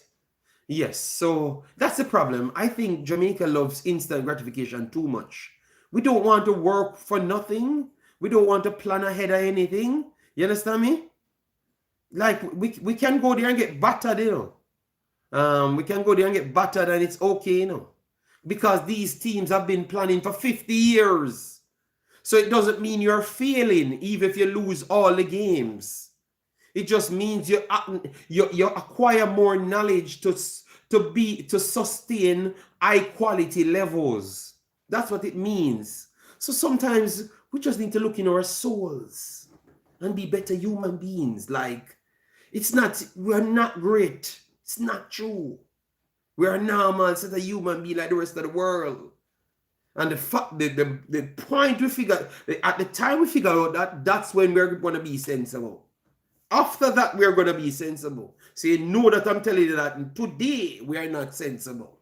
Yes, so that's the problem. I think Jamaica loves instant gratification too much. We don't want to work for nothing. We don't want to plan ahead of anything. You understand me? Like, we can go there and get battered, you know. We can go there and get battered, and it's okay, you know. Because these teams have been planning for 50 years. So it doesn't mean you're failing, even if you lose all the games. It just means you acquire more knowledge to sustain high quality levels. That's what it means. So sometimes we just need to look in our souls and be better human beings. Like, we're not great. It's not true. We're normal set of human being like the rest of the world. And the point we figure, at the time we figure out that, that's when we're going to be sensible. After that, we're going to be sensible. So you know that I'm telling you that today we are not sensible.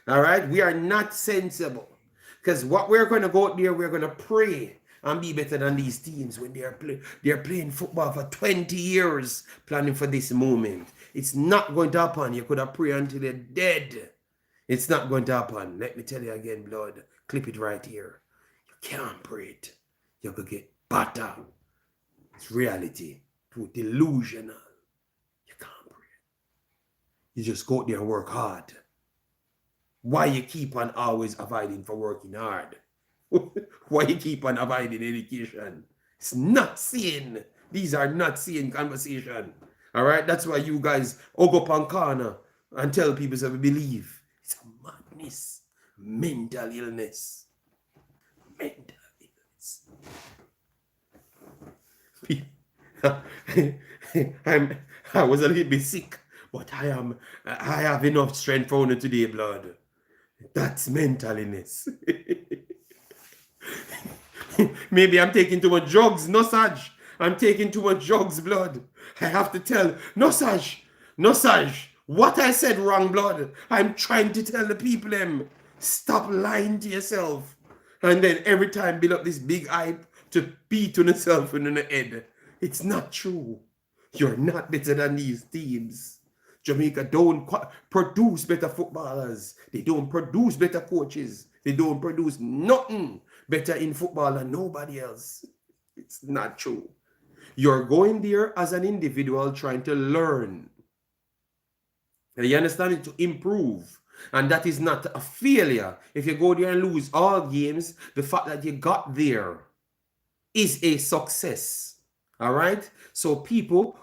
All right? We are not sensible. Because what we're going to go out there, we're going to pray and be better than these teams when they're playing football for 20 years, planning for this moment. It's not going to happen. You could have prayed until you're dead. It's not going to happen. Let me tell you again, blood. Clip it right here. You can't pray it. You're going to get butter. It's reality. Too delusional. You can't pray it. You just go out there and work hard. Why you keep on always avoiding for working hard? Why you keep on avoiding education? It's not sane. These are not sane conversation. All right? That's why you guys hug up on corner and tell people to believe. It's a madness. Mental illness. Mental illness. I was a little bit sick, but I have enough strength for you today, blood. That's mental illness. Maybe I'm taking too much drugs. No, Saj. I'm taking too much drugs, blood. I have to tell. No, Saj. No, Saj. What I said wrong, blood. I'm trying to tell the people them. Stop lying to yourself. And then every time build up this big hype to beat on yourself in the head. It's not true. You're not better than these teams. Jamaica don't produce better footballers. They don't produce better coaches. They don't produce nothing better in football than nobody else. It's not true. You're going there as an individual trying to learn. And you understand it, to improve. And that is not a failure. If you go there and lose all games, the fact that you got there is a success. All right? So people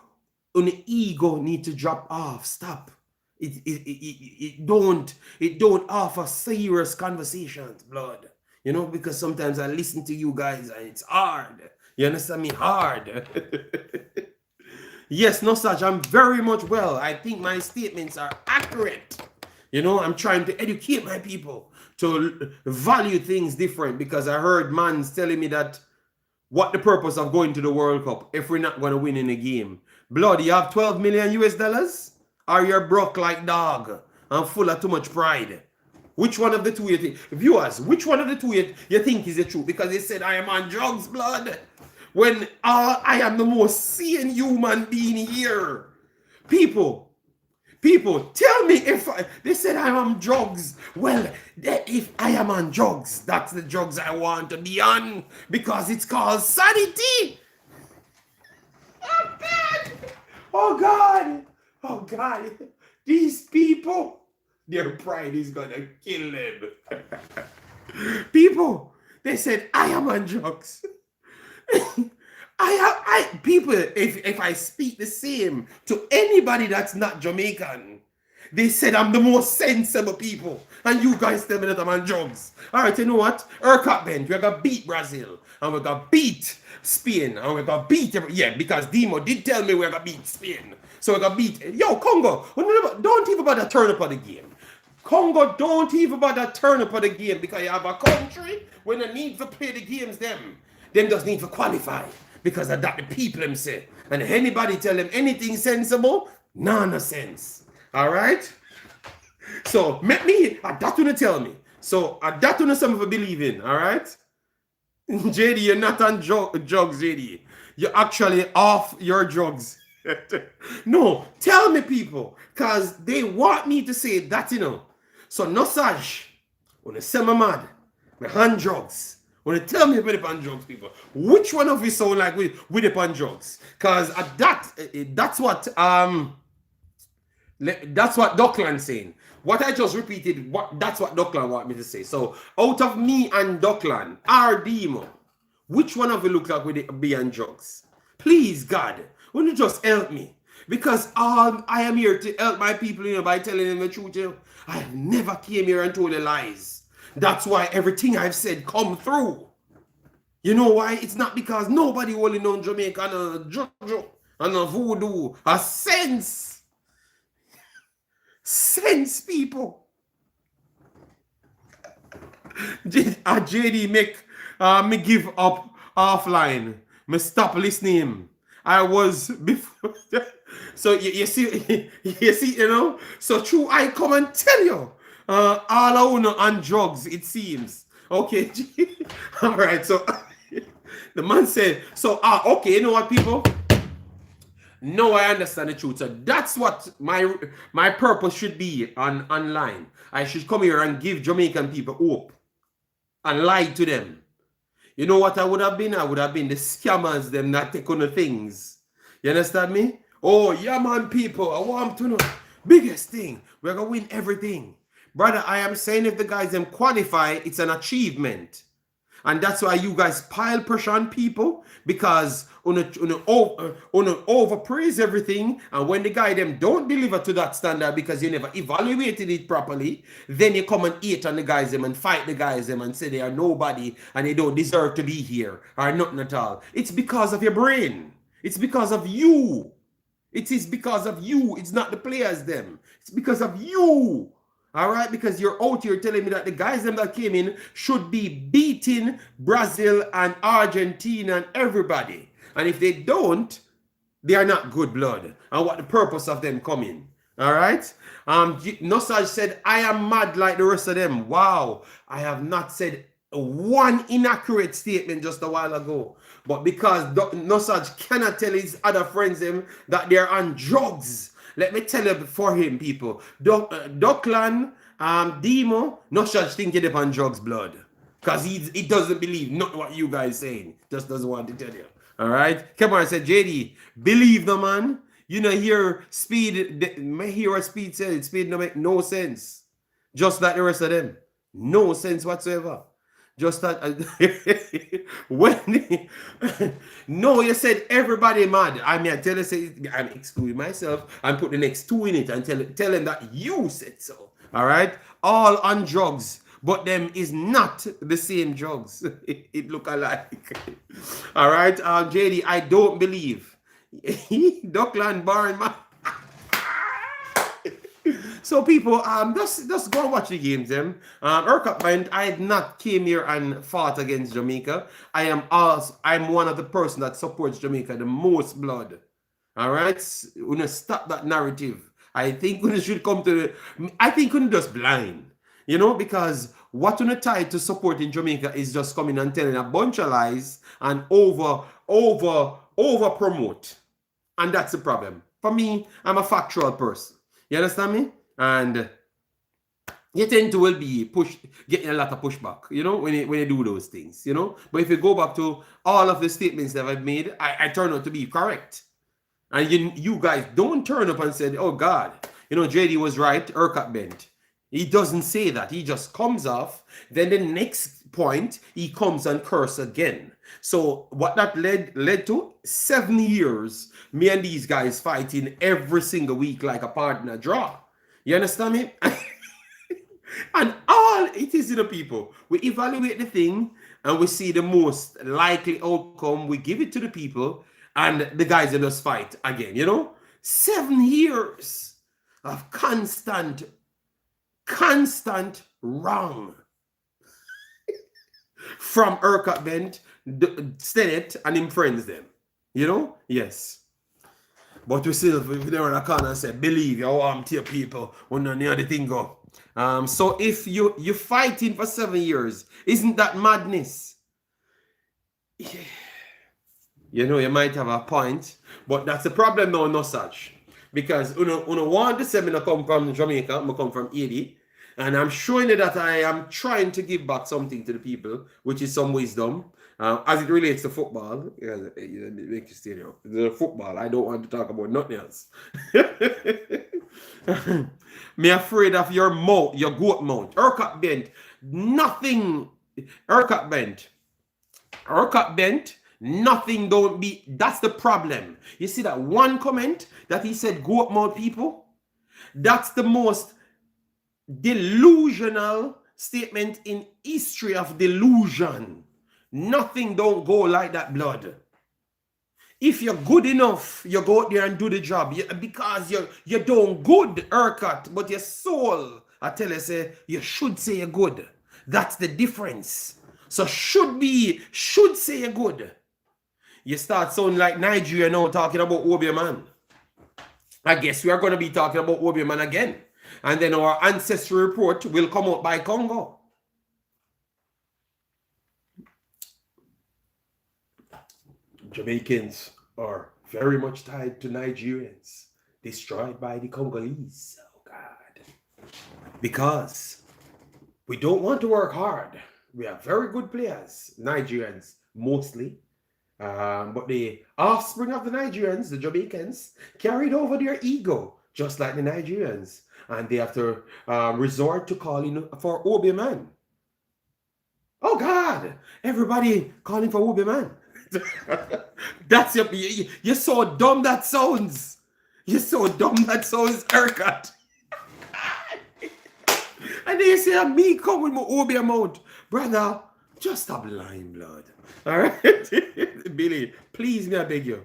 on the ego need to drop off. Stop. It don't offer serious conversations, blood. You know, because sometimes I listen to you guys and it's hard. You understand me? Hard. Yes, no such. I'm very much well. I think my statements are accurate. You know, I'm trying to educate my people to value things different, because I heard mans telling me that what the purpose of going to the World Cup if we're not going to win in a game. Blood, you have 12 million US dollars? Or you're broke like dog and full of too much pride? Which one of the two you think? Viewers, which one of the two you think is the truth? Because they said I am on drugs, blood. When I am the most sane human being here. People, tell me if they said I'm on drugs. Well, if I am on drugs, that's the drugs I want to be on, because it's called sanity. Oh God! Oh God! Oh God! These people, their pride is gonna kill them. People, they said I am on drugs. People, if I speak the same to anybody that's not Jamaican, they said I'm the most sensible people. And you guys tell me that I'm on drugs. All right, you know what? ERCOT bench, we're going to beat Brazil. And we're going to beat Spain. And we're going to beat, because Demo did tell me we're going to beat Spain. So we're going to beat, Congo, don't even bother turn up on the game. Congo, don't even bother turn up on the game, because you have a country when they need to play the games, them just need to qualify. Because of that the people them say. And anybody tell them anything sensible, nonsense. All right? So, make me, that you tell me. So, that you some of you believe in, all right? JD, you're not on drugs, JD. You're actually off your drugs. No, tell me, people, because they want me to say that, So, no such. When they say me mad, me hand drugs. When they tell me about it on drugs, people, which one of you sound like with it on drugs? Because that's what Dockland's saying. What I just repeated, that's what Dockland want me to say. So out of me and Dockland, our demo, which one of you look like with it be on drugs? Please, God, will you just help me? Because I am here to help my people, by telling them the truth. I have never came here and told the lies. That's why everything I've said come through. You know why? It's not because nobody only knows Jamaica and a juju and a voodoo. A sense. Sense, people. JD make me give up offline. Me stop listening. I was before. So you see, So true, I come and tell you. All I know on drugs, it seems. Okay. All right. So the man said, okay, you know what, people? No, I understand the truth. So that's what my purpose should be online. I should come here and give Jamaican people hope. and lied to them. You know what I would have been? I would have been the scammers, them not take on the things. You understand me? Oh, yeah, man, people, I want to know. Biggest thing, we're going to win everything. Brother, I am saying if the guys them qualify, it's an achievement. And that's why you guys pile pressure on people, because overpraise everything, and when the guy them don't deliver to that standard because you never evaluated it properly, then you come and hate on the guys them and fight the guys them and say they are nobody and they don't deserve to be here or nothing at all. It's because of your brain. It's because of you. It is because of you. It's not the players them. It's because of you. All right, because you're out here telling me that the guys them that came in should be beating Brazil and Argentina and everybody. And if they don't, they are not good blood. And what the purpose of them coming? All right. Nosaj said, I am mad like the rest of them. Wow. I have not said one inaccurate statement just a while ago. But because Nosaj cannot tell his other friends them that they're on drugs. Let me tell you for him, people. Duckland, Demo, no such thing get up on drugs, blood. Because he doesn't believe not what you guys saying. Just doesn't want to tell you. All right? Come on, I said, JD, believe the man. You know, hear Speed, hear what Speed said. Speed don't make no sense. Just like the rest of them. No sense whatsoever. Just that when no, you said everybody mad. I mean, I tell you, say I'm excluding myself and put the next two in it and tell them that you said so. All right, all on drugs, but them is not the same drugs. It look alike. All right, JD, I don't believe. Duckland Barn man. So people, just go and watch the games. Them. Urquhart, I had not came here and fought against Jamaica. I'm one of the person that supports Jamaica the most blood. All right, we gonna stop that narrative. I think we should come to I think we're just blind, you know, because what we're tied to supporting Jamaica is just coming and telling a bunch of lies and over promote, and that's the problem. For me, I'm a factual person. You understand me? And you tend to will be getting a lot of pushback, you know, when you do those things, you know. But if you go back to all of the statements that I've made, I turn out to be correct. And you guys don't turn up and say, oh God, you know, JD was right, Urquhart bent. He doesn't say that. He just comes off. Then the next point, he comes and curse again. So what that led to 7 years, me and these guys fighting every single week like a partner draw. You understand me? And all it is, you know, people, we evaluate the thing and we see the most likely outcome. We give it to the people and the guys in us fight again, you know? 7 years of constant wrong from Urquhart Bent, Senate, and him friends them. You know? Yes. But we still, if they were in a corner and say, believe you want to your people when none of the thing go. So if you're fighting for 7 years, isn't that madness? Yeah. You know, you might have a point, but that's the problem now, no such. Because uno want the seminar come from Jamaica, I come from Haiti, and I'm showing you that I am trying to give back something to the people, which is some wisdom. As it relates to football, the football, I don't want to talk about nothing else. Me afraid of your mouth, your goat mouth. Urquhart Bent, nothing. Urquhart Bent, nothing don't be. That's the problem. You see that one comment that he said, goat mouth people? That's the most delusional statement in history of delusion. Nothing don't go like that, blood. If you're good enough, you go out there and do the job. Because you're doing good, Urquhart, but your soul, I tell you, say, you should say you're good. That's the difference. So should say you're good. You start sounding like Nigeria now talking about Obeah man. I guess we are going to be talking about Obeah man again. And then our ancestry report will come out by Congo. Jamaicans are very much tied to Nigerians, destroyed by the Congolese. Oh God. Because we don't want to work hard. We are very good players, Nigerians, mostly. But the offspring of the Nigerians, the Jamaicans, carried over their ego, just like the Nigerians. And they have to resort to calling for Obi Man. Oh God, everybody calling for Obi Man. That's you're so dumb that sounds. You're so dumb that sounds, haircut. And then you say, me come with my Obi amount. Brother, just stop lying, blood. All right? Billy, please, me, I beg you.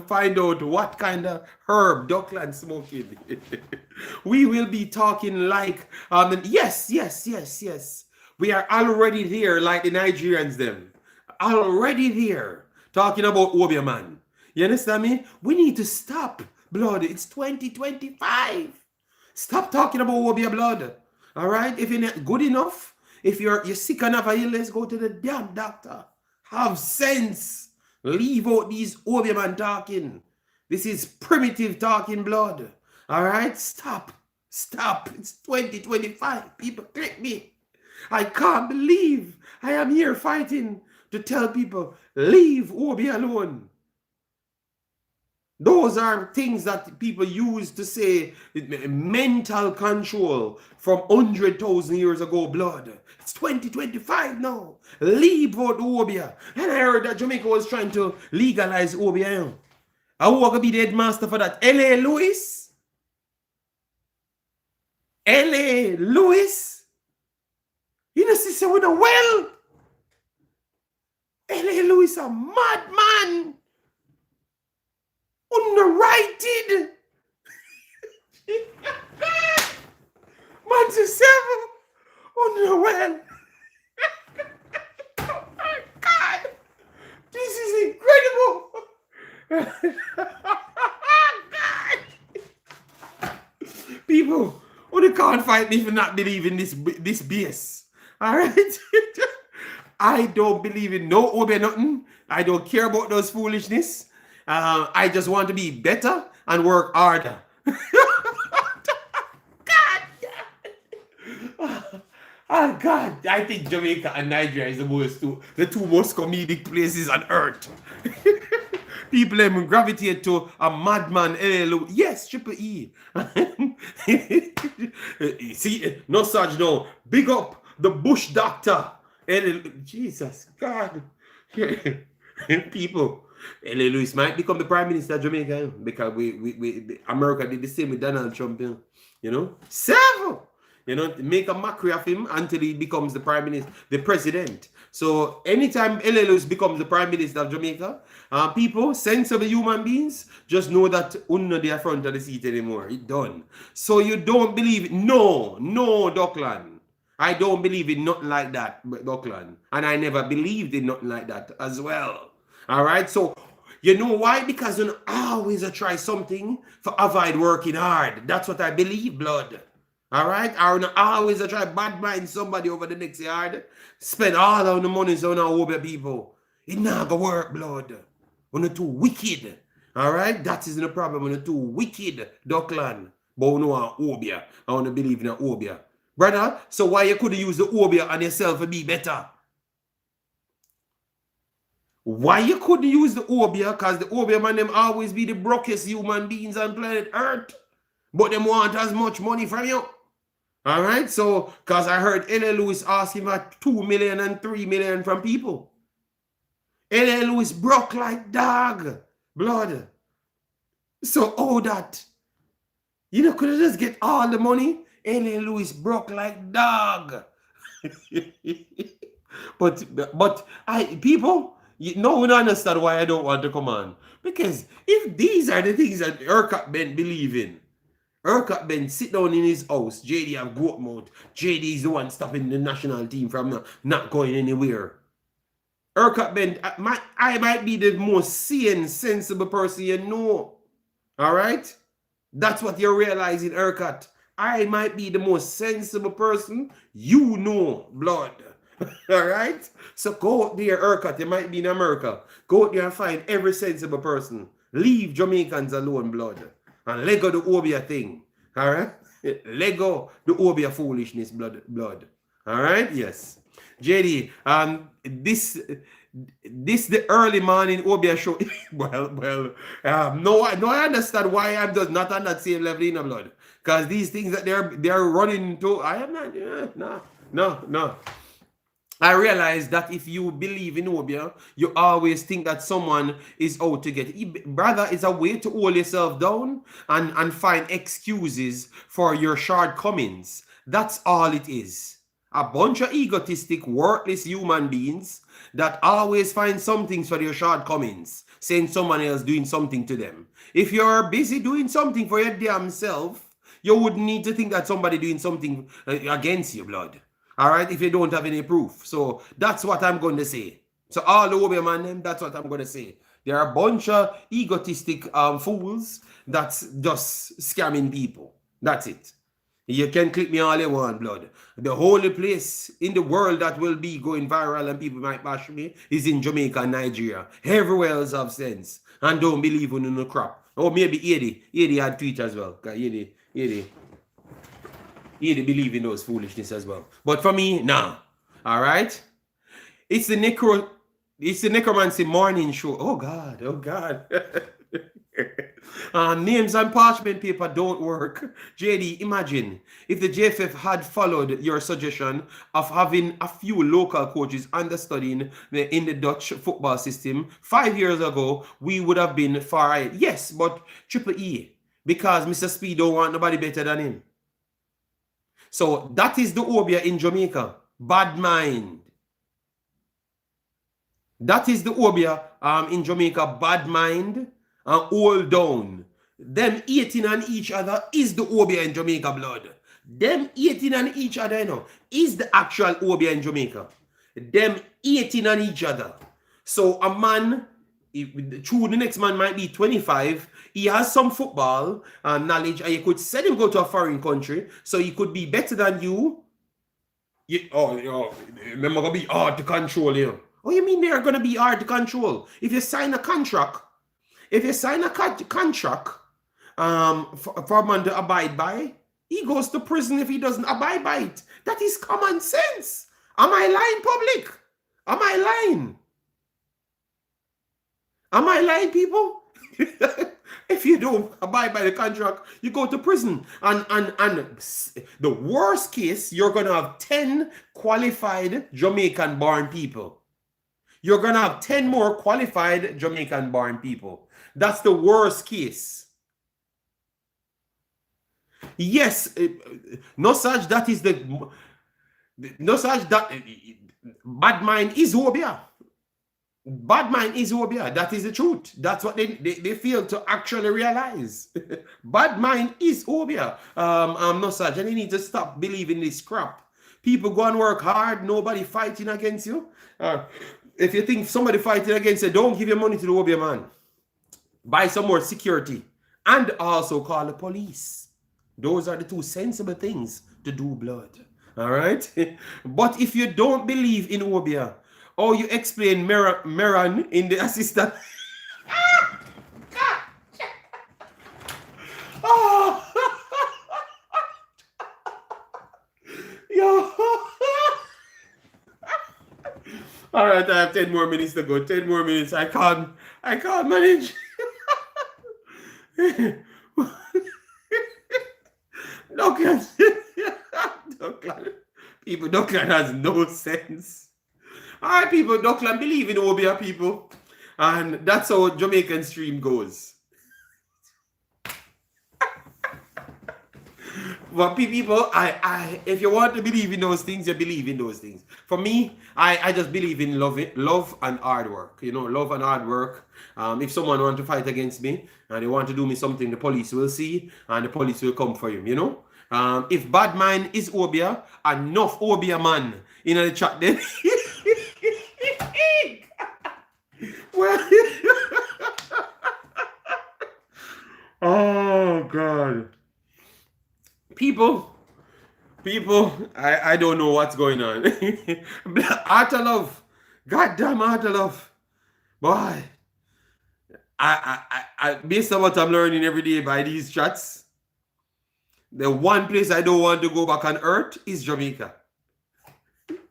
Find out what kind of herb Duckland smoking. We will be talking like, yes. We are already there like the Nigerians them. Already there. Talking about Obi man. You understand me? We need to stop, blood. It's 2025. Stop talking about Obi blood. All right? If you're not good enough, if you're sick enough, let's go to the damn doctor. Have sense. Leave out these Obi man talking. This is primitive talking, blood. All right? Stop. It's 2025. People, click me. I can't believe I am here fighting to tell people, leave Obi alone. Those are things that people use to say mental control from 100,000 years ago, blood. It's 2025 now. Leave out Obi. And I heard that Jamaica was trying to legalize Obi. I want to be the headmaster for that. L.A. Lewis? L.A. Lewis? You know, sister, we know well. L.A. Lewis a madman. Underrated. Man to 7. Underwell. Oh my God. This is incredible. God. People, you can't fight me for not believing this BS. All right? I don't believe in no Obi nothing. I don't care about those foolishness. I just want to be better and work harder. God. Oh God, I think Jamaica and Nigeria is the two most comedic places on earth. People them gravitate to a madman. Yes, Triple E. See, no such no. Big up the Bush doctor. Jesus God. People. L.A. Lewis might become the Prime Minister of Jamaica because we America did the same with Donald Trump, you know. 7, make a mockery of him until he becomes the Prime Minister, the President. So anytime L.A. Lewis becomes the Prime Minister of Jamaica, people, sensible human beings, just know that uno they are front of the seat anymore. It's done. So you don't believe it? No, Duckland. I don't believe in nothing like that, Duckland. And I never believed in nothing like that as well. All right, so you know why? Because you always try something for avoid working hard. That's what I believe, blood. All right, I always try bad mind somebody over the next yard, spend all of the money on our people. It not gonna work, blood. When you're too wicked. All right, that is the problem. When you're too wicked, Duckland. But you know Obia. I want to believe in an Obia, brother. So why you couldn't use the Obia on yourself to be better? Why you couldn't use the Obia? Because the Obia man them always be the brokest human beings on planet Earth. But them want as much money from you. All right? So, because I heard L.A. Lewis asking for 2 million and 3 million from people. L.A. Lewis broke like dog. Blood. So, that? You could have just get all the money. L.A. Lewis broke like dog. But people... we don't understand why I don't want to come on. Because if these are the things that Urquhart Ben believe in, Urquhart Ben sit down in his house, JD have goat mouth, JD is the one stopping the national team from not going anywhere. Urquhart Ben, I might be the most sane, sensible person you know. All right? That's what you're realizing, Urquhart. I might be the most sensible person you know, blood. All right? So go out there, Urquhart. You might be in America. Go out there and find every sensible person. Leave Jamaicans alone, blood. And let go the Obia thing. All right? Let go the Obia foolishness, blood. All right? Yes. JD, this the early morning Obia show. No, I understand why I'm just not on that same level in the blood. Because these things that they're running to, I am not, no. I realize that if you believe in Obia, you always think that someone is out to get it. Brother, it's a way to hold yourself down and find excuses for your shortcomings. That's all it is. A bunch of egotistic, worthless human beings that always find some things for their shortcomings, saying someone else doing something to them. If you're busy doing something for your damn self, you wouldn't need to think that somebody doing something against you, blood. All right, if you don't have any proof. So that's what I'm going to say. So all over, man, that's what I'm going to say. There are a bunch of egotistic fools that's just scamming people. That's it. You can click me all you want, blood. The only place in the world that will be going viral and people might bash me is in Jamaica and Nigeria. Everywhere else have sense and don't believe in the crap. Or maybe Eddie had tweet as well. Eddie believe in those foolishness as well. But for me, nah. All right? It's the necromancy morning show. Oh God. Names and parchment paper don't work. JD, imagine if the JFF had followed your suggestion of having a few local coaches understudying in the Dutch football system 5 years ago, we would have been far ahead. Yes, but Triple E, because Mr. Speed don't want nobody better than him. So that is the Obia in Jamaica. Bad mind. That is the Obia in Jamaica. Bad mind and all down. Them eating on each other is the Obia in Jamaica, blood. Them eating on each other, you know, is the actual Obia in Jamaica. Them eating on each other. So a man, true, the next man might be 25. He has some football knowledge, and you could send him go to a foreign country, so he could be better than you. They're gonna be hard to control you. What do you mean they're gonna be hard to control? If you sign a contract, for a man to abide by, he goes to prison if he doesn't abide by it. That is common sense. Am I lying, public? Am I lying? Am I lying, people? If you don't abide by the contract, you go to prison. And the worst case, you're going to have 10 qualified Jamaican-born people. You're going to have 10 more qualified Jamaican-born people. That's the worst case. Yes, no such that is no such that bad mind is Obia. Bad mind is Obia. That is the truth. That's what they fail to actually realize. Bad mind is Obia. No such, and you need to stop believing this crap. People go and work hard. Nobody fighting against you. If you think somebody fighting against you, don't give your money to the Obia man. Buy some more security and also call the police. Those are the two sensible things to do, blood. All right? But if you don't believe in Obia, or you explain Meran in the assistant. Oh. Yo. All right, I have 10 more minutes to go. 10 more minutes. I can't manage. People, Dockland has no sense. All right, people, Dockland believe in Obia, people. And that's how Jamaican stream goes. But people, if you want to believe in those things, you believe in those things. For me, I just believe in love and hard work. You know, love and hard work. If someone wants to fight against me and they want to do me something, the police will see and the police will come for him, you know. If bad mind is Obia, enough Obia man in the chat then. Well, oh God. People, I don't know what's going on. Art of love. Goddamn art of love. Boy. I based on what I'm learning every day by these chats, the one place I don't want to go back on earth is Jamaica.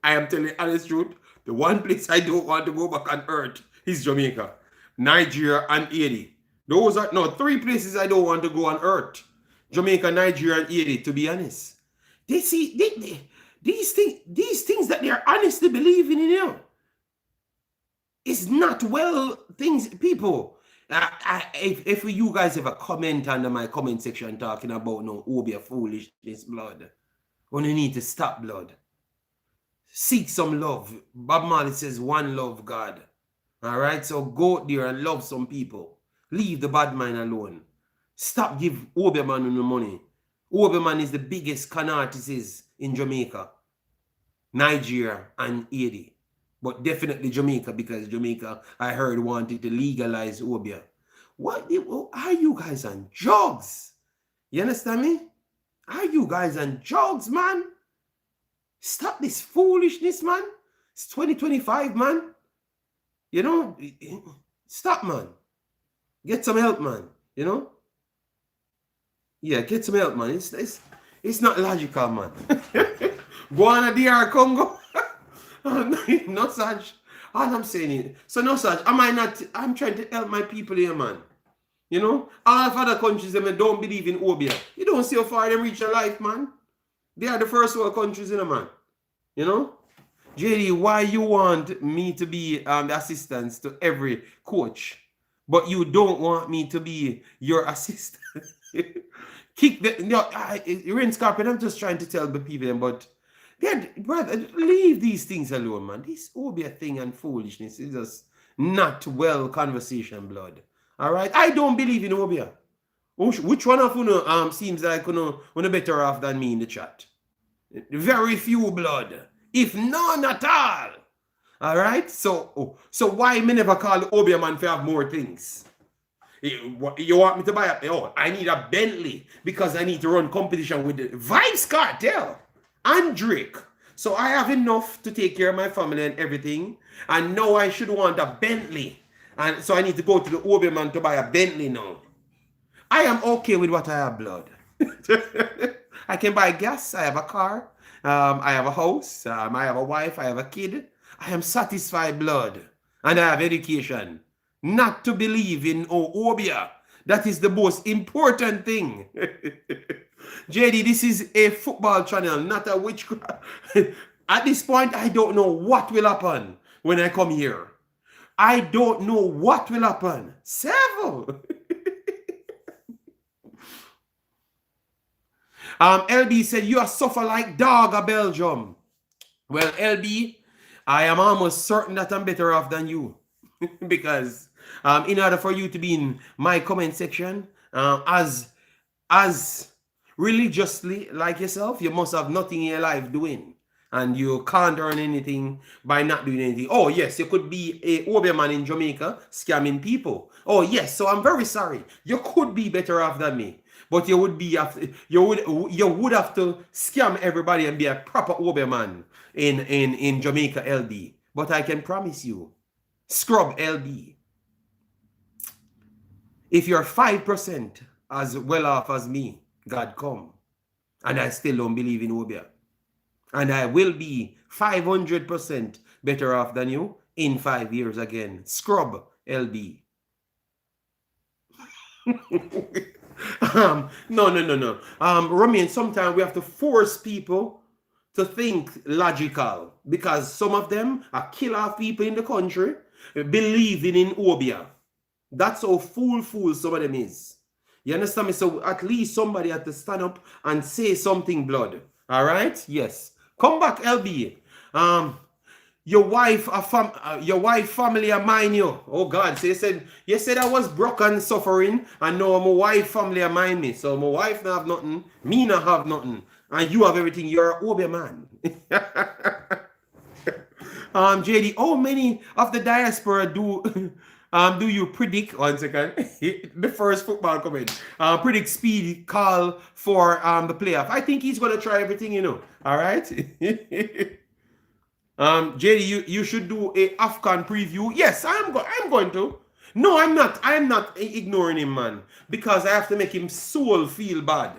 I am telling you the honest truth. The one place I don't want to go back on earth is Jamaica, Nigeria, and Haiti. Those are no 3 places I don't want to go on earth. Jamaica, Nigeria, and Haiti, to be honest. They see these things that they're honestly believing in you. It's not well things, people. If you guys ever comment under my comment section talking about no obia foolishness, blood, when you need to stop, blood. Seek some love. Bob Marley says one love, God. All right, so go there and love some people. Leave the bad man alone. Stop give obia man no money. Obia man is the biggest con artist in Jamaica, Nigeria, and Haiti. But definitely Jamaica, because Jamaica, I heard, wanted to legalize obia. What are you guys on drugs? You understand me? Are you guys on drugs, man? Stop this foolishness, man. It's 2025, man. You know, stop, man. Get some help, man. You know? Yeah, get some help, man. It's not logical, man. Go on a DR Congo. No such. All I'm saying is, so no such. I'm trying to help my people here, man. You know, all of other countries, they don't believe in obia. You don't see how far they reach their life, man. They are the first world countries, man. You know, JD, why you want me to be the assistant to every coach, but you don't want me to be your assistant? Kick the Rinse Carpet. I'm just trying to tell the people, but brother, leave these things alone, man. This obia thing and foolishness is just not well conversation, blood. All right, I don't believe in obia. Which one of you seems like you better off than me in the chat? Very few, blood, if none at all. All right, so why me never call the obia man to have more things? You want me to buy I need a Bentley because I need to run competition with the Vibes Cartel and Drake. So I have enough to take care of my family and everything. And now I should want a Bentley. And so I need to go to the obia man to buy a Bentley now. I am okay with what I have, blood. I can buy gas. I have a car. I have a house. I have a wife. I have a kid. I am satisfied, blood. And I have education. Not to believe in obia. That is the most important thing. JD, this is a football channel, not a witchcraft. At this point, I don't know what will happen when I come here. I don't know what will happen. Several. LB said, you are suffer like dog of Belgium. Well, LB, I am almost certain that I'm better off than you. Because in order for you to be in my comment section, as religiously like yourself, you must have nothing in your life doing. And you can't earn anything by not doing anything. Oh, yes, you could be a obia man in Jamaica scamming people. Oh, yes, so I'm very sorry. You could be better off than me. But you would have to scam everybody and be a proper obia man in Jamaica, LB. But I can promise you, scrub LB, if you're 5% as well off as me, God come. And I still don't believe in obia. And I will be 500% better off than you in 5 years again. Scrub LB. No. Romain, sometimes we have to force people to think logical because some of them are kill off people in the country believing in obia. That's how fool some of them is. You understand me? So at least somebody had to stand up and say something, blood. All right? Yes. Come back, LB. Your wife family are mine you. Oh God. So you said I was broke and suffering, and now my wife family are mine me. So my wife not have nothing, me not have nothing, and you have everything. You're an obia man. JD, how many of the diaspora do you predict, 1 second, the first football comment, predict Speedy call for the playoff? I think he's going to try everything, you know. All right. JD, you should do a AFCON preview. Yes, I'm going to. No, I'm not. I'm not ignoring him, man, because I have to make him soul feel bad.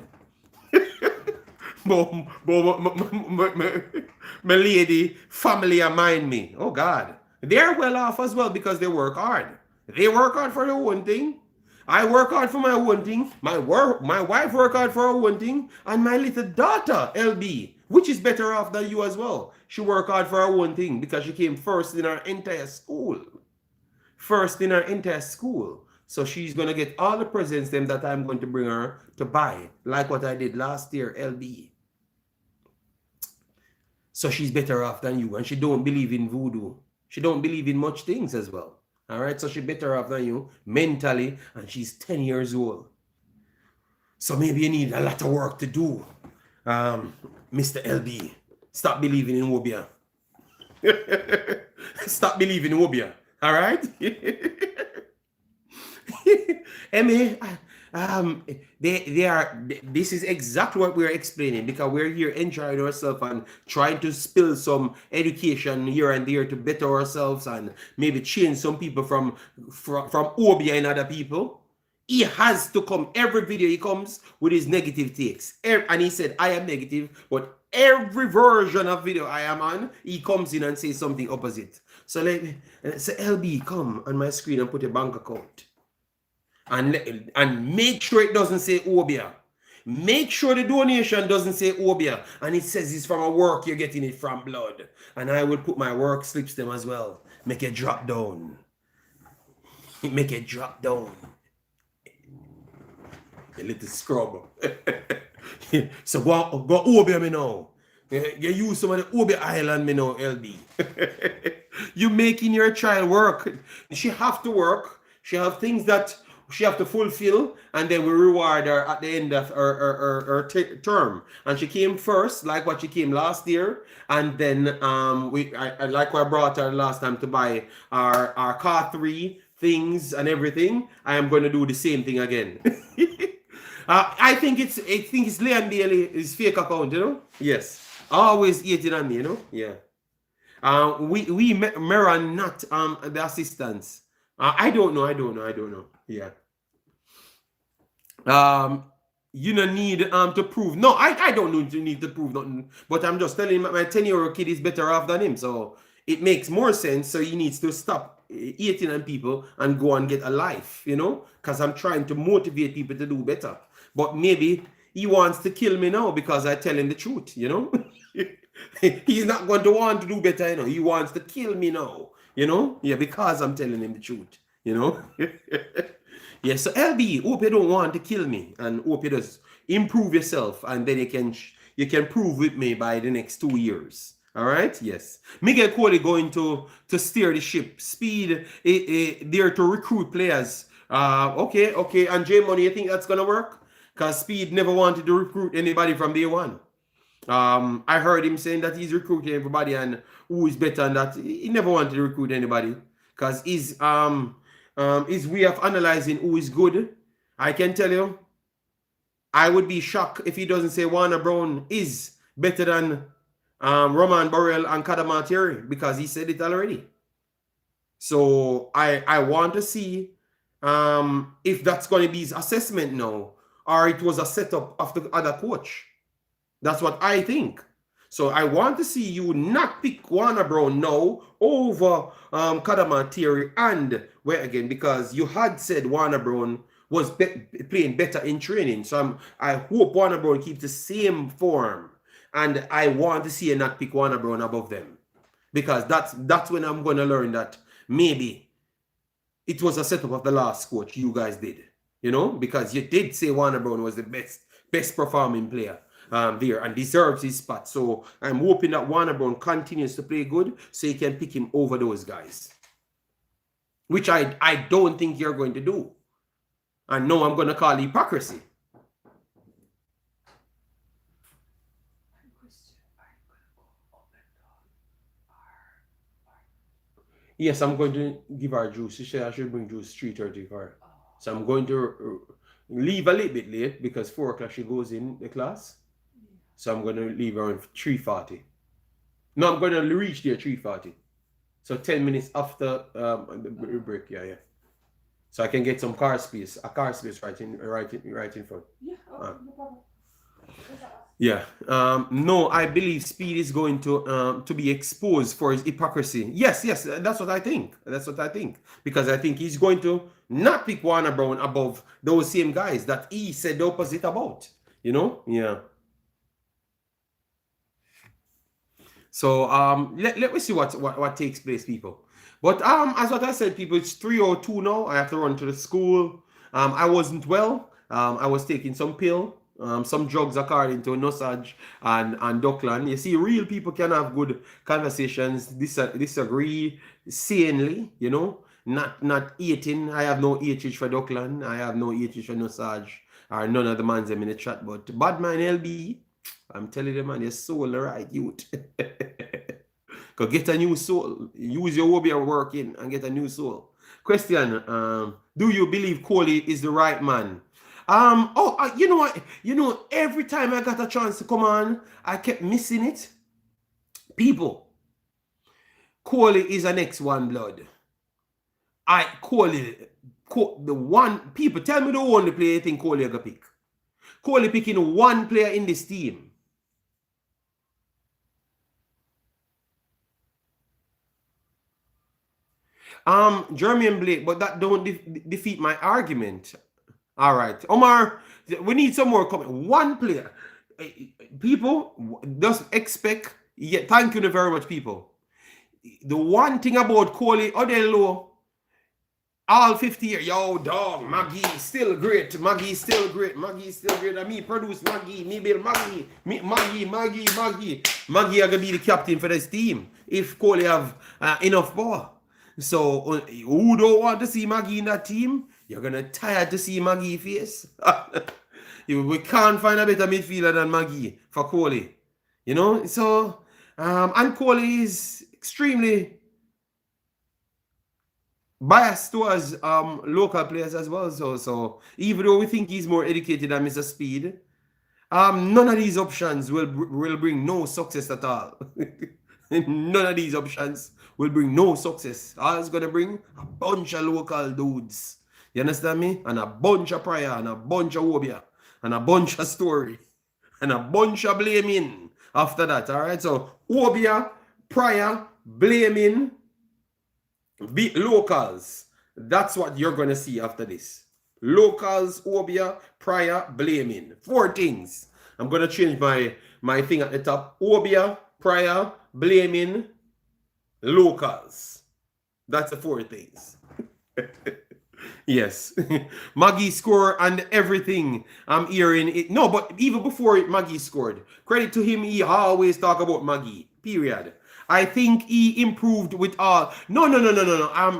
my lady, family of mine me. Oh God. They're well off as well because they work hard. They work hard for their own thing. I work hard for my own thing. My wife work hard for her own thing. And my little daughter, LB, which is better off than you as well. She work hard for her own thing because she came first in her entire school. First in her entire school. So she's going to get all the presents them that I'm going to bring her to buy. Like what I did last year, LB. So she's better off than you. And she don't believe in voodoo. She don't believe in much things as well. All right, so she's better off than you mentally, and she's 10 years old. So maybe you need a lot of work to do, Mr. LB. Stop believing in Obia. Stop believing in Obia. All right? Emmy, this is exactly what we're explaining because we're here enjoying ourselves and trying to spill some education here and there to better ourselves and maybe change some people from Obia and other people. He has to come every video he comes with his negative takes. And he said, I am negative, but every version of video I am on, he comes in and says something opposite. So let me say, LB, come on my screen and put a bank account. And make sure it doesn't say Obia. Make sure the donation doesn't say Obia. And it says it's from a work, you're getting it from blood. And I will put my work slips them as well. Make it drop down. Make it drop down. A little scrub. So go Obia me now. You use some of the Obia Island me now, LB. You making your child work. She have to work. She have things that she have to fulfill, and then we reward her at the end of her term. And she came first, like what she came last year, and then I like what I brought her last time to buy our car 3 things and everything. I am going to do the same thing again. I think it's Leon Bailey, his fake account, you know. Yes, always eating on me, you know. Yeah. We mirror not the assistants. I don't know. Yeah. You don't need to prove. No, I don't need to prove nothing. But I'm just telling him that my 10-year-old kid is better off than him. So it makes more sense. So he needs to stop eating on people and go and get a life, you know? Because I'm trying to motivate people to do better. But maybe he wants to kill me now because I tell him the truth, you know? He's not going to want to do better, you know. He wants to kill me now, you know? Yeah, because I'm telling him the truth, you know? Yeah, so LB, hope you don't want to kill me and hope you just improve yourself and then you can prove with me by the next 2 years. All right? Yes. Miguel Coley going to steer the ship. Speed there to recruit players. Okay. And J Money, you think that's gonna work? Because Speed never wanted to recruit anybody from day one. I heard him saying that he's recruiting everybody and who is better than that. He never wanted to recruit anybody because his way of analyzing who is good. I can tell you, I would be shocked if he doesn't say Warner Brown is better than Roman Burrell and Kadama Thierry because he said it already. So I want to see if that's going to be his assessment now or it was a setup of the other coach. That's what I think. So I want to see you not pick Warner Brown now over Kadama Thierry and where again because you had said Warner Brown was playing better in training. So I hope Warner Brown keeps the same form, and I want to see you not pick Warner Brown above them because that's when I'm going to learn that maybe it was a setup of the last coach you guys did, you know, because you did say Warner Brown was the best performing player. There and deserves his spot. So I'm hoping that Warner Brown continues to play good so you can pick him over those guys. Which I don't think you're going to do. And no, I'm going to call hypocrisy. Yes, I'm going to give her juice. She said I should bring juice 3:30 for her. So I'm going to leave a little bit late because 4 o'clock she goes in the class. So I'm going to leave around 3:40. No, I'm going to reach there 3:40. So 10 minutes after the break, yeah. So I can get some car space, right in front. Yeah, no problem. Yeah. No, I believe Speed is going to be exposed for his hypocrisy. Yes, yes, that's what I think. That's what I think. Because I think he's going to not pick Warner Brown above those same guys that he said the opposite about. You know? Yeah. So let me see what takes place, people. But as what I said, people, it's 3:02 now. I have to run to the school. I wasn't well. I was taking some pill, some drugs according to Nosage and Duckland. You see, real people can have good conversations, disagree sanely, you know, not eating. I have no HH for Duckland. I have no HH for Nosage or none of the mans them in the chat. But bad man LB, I'm telling you, man, your soul right, youth. Go get a new soul. Use your Wobia working and get a new soul. Question: do you believe Coley is the right man? You know what? You know, every time I got a chance to come on, I kept missing it. People, Coley is an X1 blood. The one people tell me the only player you think Coley gonna pick. Coley picking one player in this team. Jermaine Blake, but that don't defeat my argument. All right, Omar, we need some more comment. One player. People just expect. Yeah, thank you very much, people. The one thing about Coley Odello, all 50 years, yo, dog, Maggie still great. Maggie still great. Maggie still great. And me produce Maggie, me build Maggie, Maggie are gonna be the captain for this team if Coley have enough ball. So who don't want to see Maggie in that team? You're gonna tired to see Maggie face. We can't find a better midfielder than Maggie for Coley. You know, so and Coley is extremely biased towards local players as well. So even though we think he's more educated than Mr. Speed, none of these options will bring no success at all. None of these options will bring no success. All it's gonna bring a bunch of local dudes. You understand me? And a bunch of prayer, and a bunch of Wobia, and a bunch of story, and a bunch of blaming after that. All right. So Wobia, prayer, blaming, beat locals. That's what you're gonna see after this. Locals, Wobia, prayer, blaming. 4 things. I'm gonna change my thing at the top. Wobia, prayer, blaming, locals. That's the 4 things. Yes. Maggie score and everything. I'm hearing it. No, but even before Maggie scored, credit to him, he always talk about Maggie. Period. I think he improved with all. No.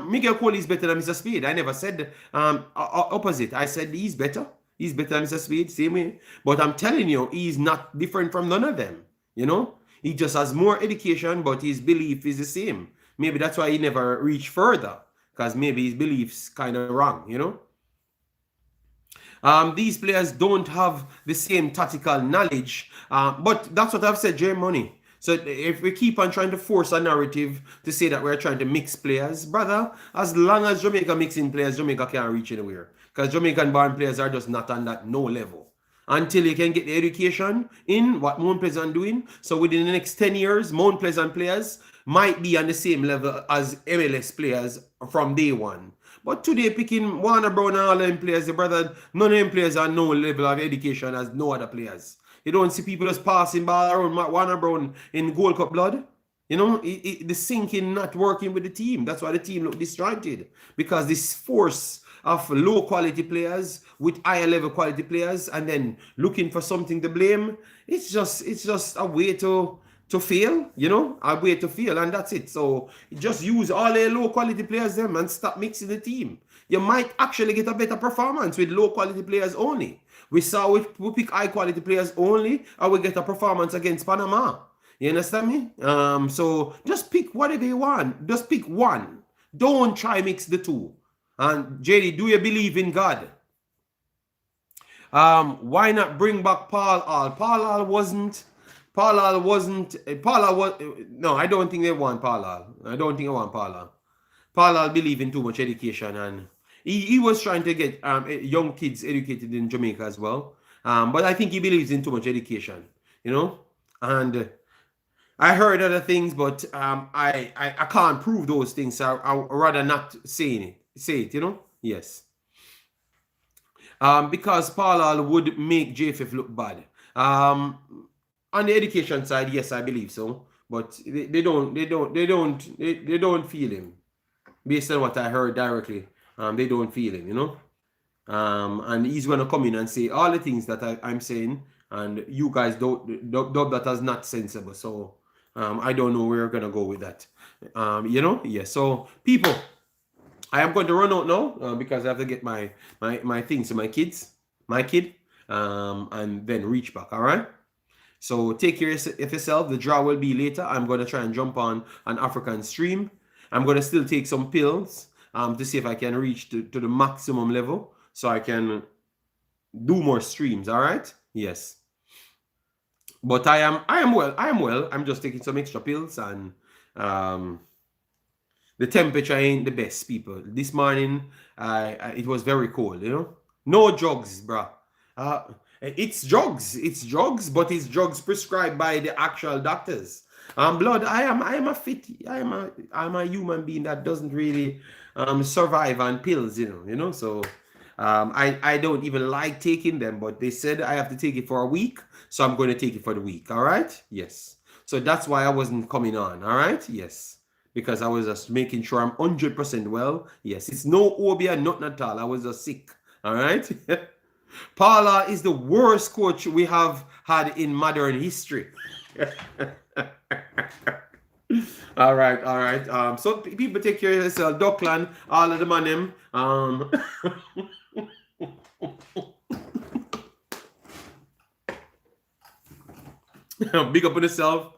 Miguel Cole is better than Mr. Speed. I never said opposite. I said he's better. He's better than Mr. Speed, same way. But I'm telling you, he's not different from none of them. You know? He just has more education, but his belief is the same. Maybe that's why he never reached further. Because maybe his belief's kind of wrong, you know? These players don't have the same tactical knowledge. But that's what I've said, J Money. So if we keep on trying to force a narrative to say that we're trying to mix players, brother, as long as Jamaica mixing players, Jamaica can't reach anywhere. Because Jamaican-born players are just not on that no level. Until you can get the education in what Mount Pleasant doing. So within the next 10 years, Mount Pleasant players might be on the same level as MLS players from day one. But today, picking Warner Brown and all them players, the brother, none of them players are no level of education as no other players. You don't see people just passing ball around Warner Brown in Gold Cup blood. You know, the sinking not working with the team. That's why the team look disjointed. Because this force of low quality players with higher level quality players and then looking for something to blame, it's just a way to fail, you know, a way to fail, and that's it. So just use all the low quality players them and stop mixing the team. You might actually get a better performance with low quality players only. We saw we pick high quality players only, and we get a performance against Panama. You understand me? So just pick whatever you want. Just pick one. Don't try mix the two. And JD, do you believe in God? Why not bring back Paul Hall? Paul Hall was. No, I don't think they want Paul Hall. I don't think they want Paul Hall. Paul Hall believe in too much education, and he was trying to get young kids educated in Jamaica as well. But I think he believes in too much education. you know. And I heard other things, but I can't prove those things. So I rather not say it, you know. Yes. Because Paula would make JFF look bad. On the education side, yes, I believe so. But they don't feel him. Based on what I heard directly, they don't feel him, you know. And he's gonna come in and say all the things that I'm saying, and you guys don't dub that as not sensible. So I don't know where we're gonna go with that. You know, yeah. So people, I am going to run out now because I have to get my things to my kid, and then reach back. All right. So take care of yourself. The draw will be later. I'm going to try and jump on an African stream. I'm going to still take some pills to see if I can reach to the maximum level so I can do more streams. All right. Yes. But I am well. I'm just taking some extra pills, and the temperature ain't the best, people. This morning, it was very cold, you know. No drugs, bruh. It's drugs, but it's drugs prescribed by the actual doctors. Blood. I am a human being that doesn't really survive on pills, you know. So I don't even like taking them, but they said I have to take it for a week, so I'm going to take it for the week. All right. Yes. So that's why I wasn't coming on. All right. Yes. Because I was just making sure I'm 100% well. Yes, it's no obia, nothing at all. I was just sick. All right. Paula is the worst coach we have had in modern history. All right. So people take care of yourself. Duckland, all of them on them. Big up on yourself.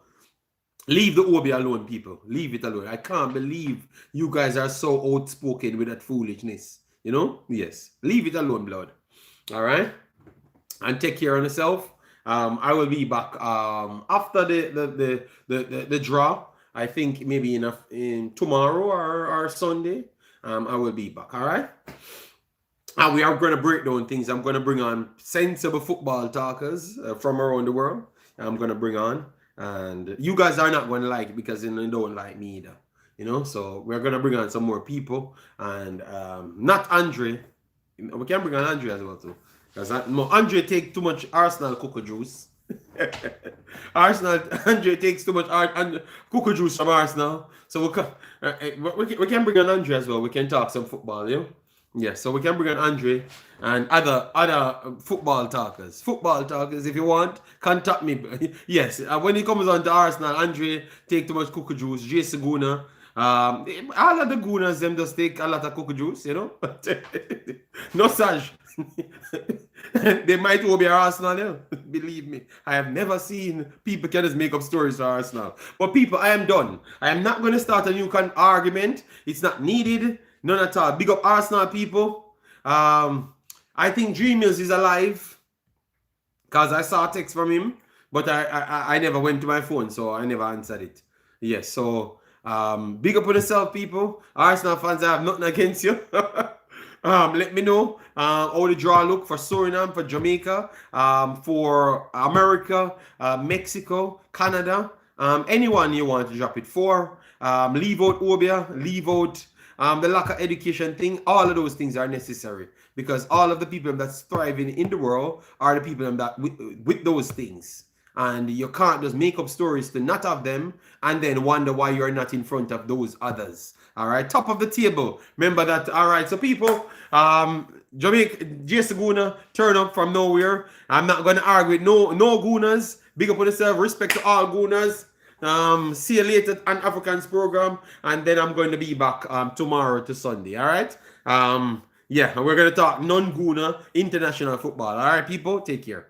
Leave the Obi alone, people. Leave it alone. I can't believe you guys are so outspoken with that foolishness. You know? Yes. Leave it alone, blood. All right? And take care of yourself. I will be back after the draw. I think maybe in tomorrow or Sunday. I will be back. All right? And we are going to break down things. I'm going to bring on sensible football talkers from around the world. I'm going to bring on. And you guys are not going to like it because you don't like me either, you know. So we're going to bring on some more people, and not Andre. We can bring on Andre as well too, because Andre take too much Arsenal cocoa juice. Andre takes too much cocoa juice from Arsenal. So we can bring on Andre as well. We can talk some football, you know. Yeah, so we can bring on Andre and other football talkers. Football talkers, if you want, contact me. Yes, when he comes on to Arsenal, Andre take too much cocoa juice. Jason Guna, all of the Gunas, them just take a lot of cocoa juice, you know. No such. They might all be Arsenal, yeah. Believe me. I have never seen people can just make up stories for Arsenal. But people, I am done. I am not going to start a new argument. It's not needed. None at all. Big up Arsenal, people. I think Dream Mills is alive because I saw a text from him, but I never went to my phone, so I never answered it. Yes, so big up on yourself, people. Arsenal fans, I have nothing against you. Let me know how the draw look for Suriname, for Jamaica, for America, Mexico, Canada. Anyone you want to drop it for. Leave out Obia, leave out the lack of education thing. All of those things are necessary because all of the people that's thriving in the world are the people that with those things. And you can't just make up stories to not have them and then wonder why you're not in front of those others. All right, top of the table. Remember that. All right, so people, Jamaica, Jason Guna, turn up from nowhere. I'm not going to argue with no Gunas. Big up on yourself. Respect to all Gunas. See you later on Africans program, and then I'm going to be back tomorrow to Sunday. All right. Yeah, we're going to talk non-Guna international football. All right, people, take care.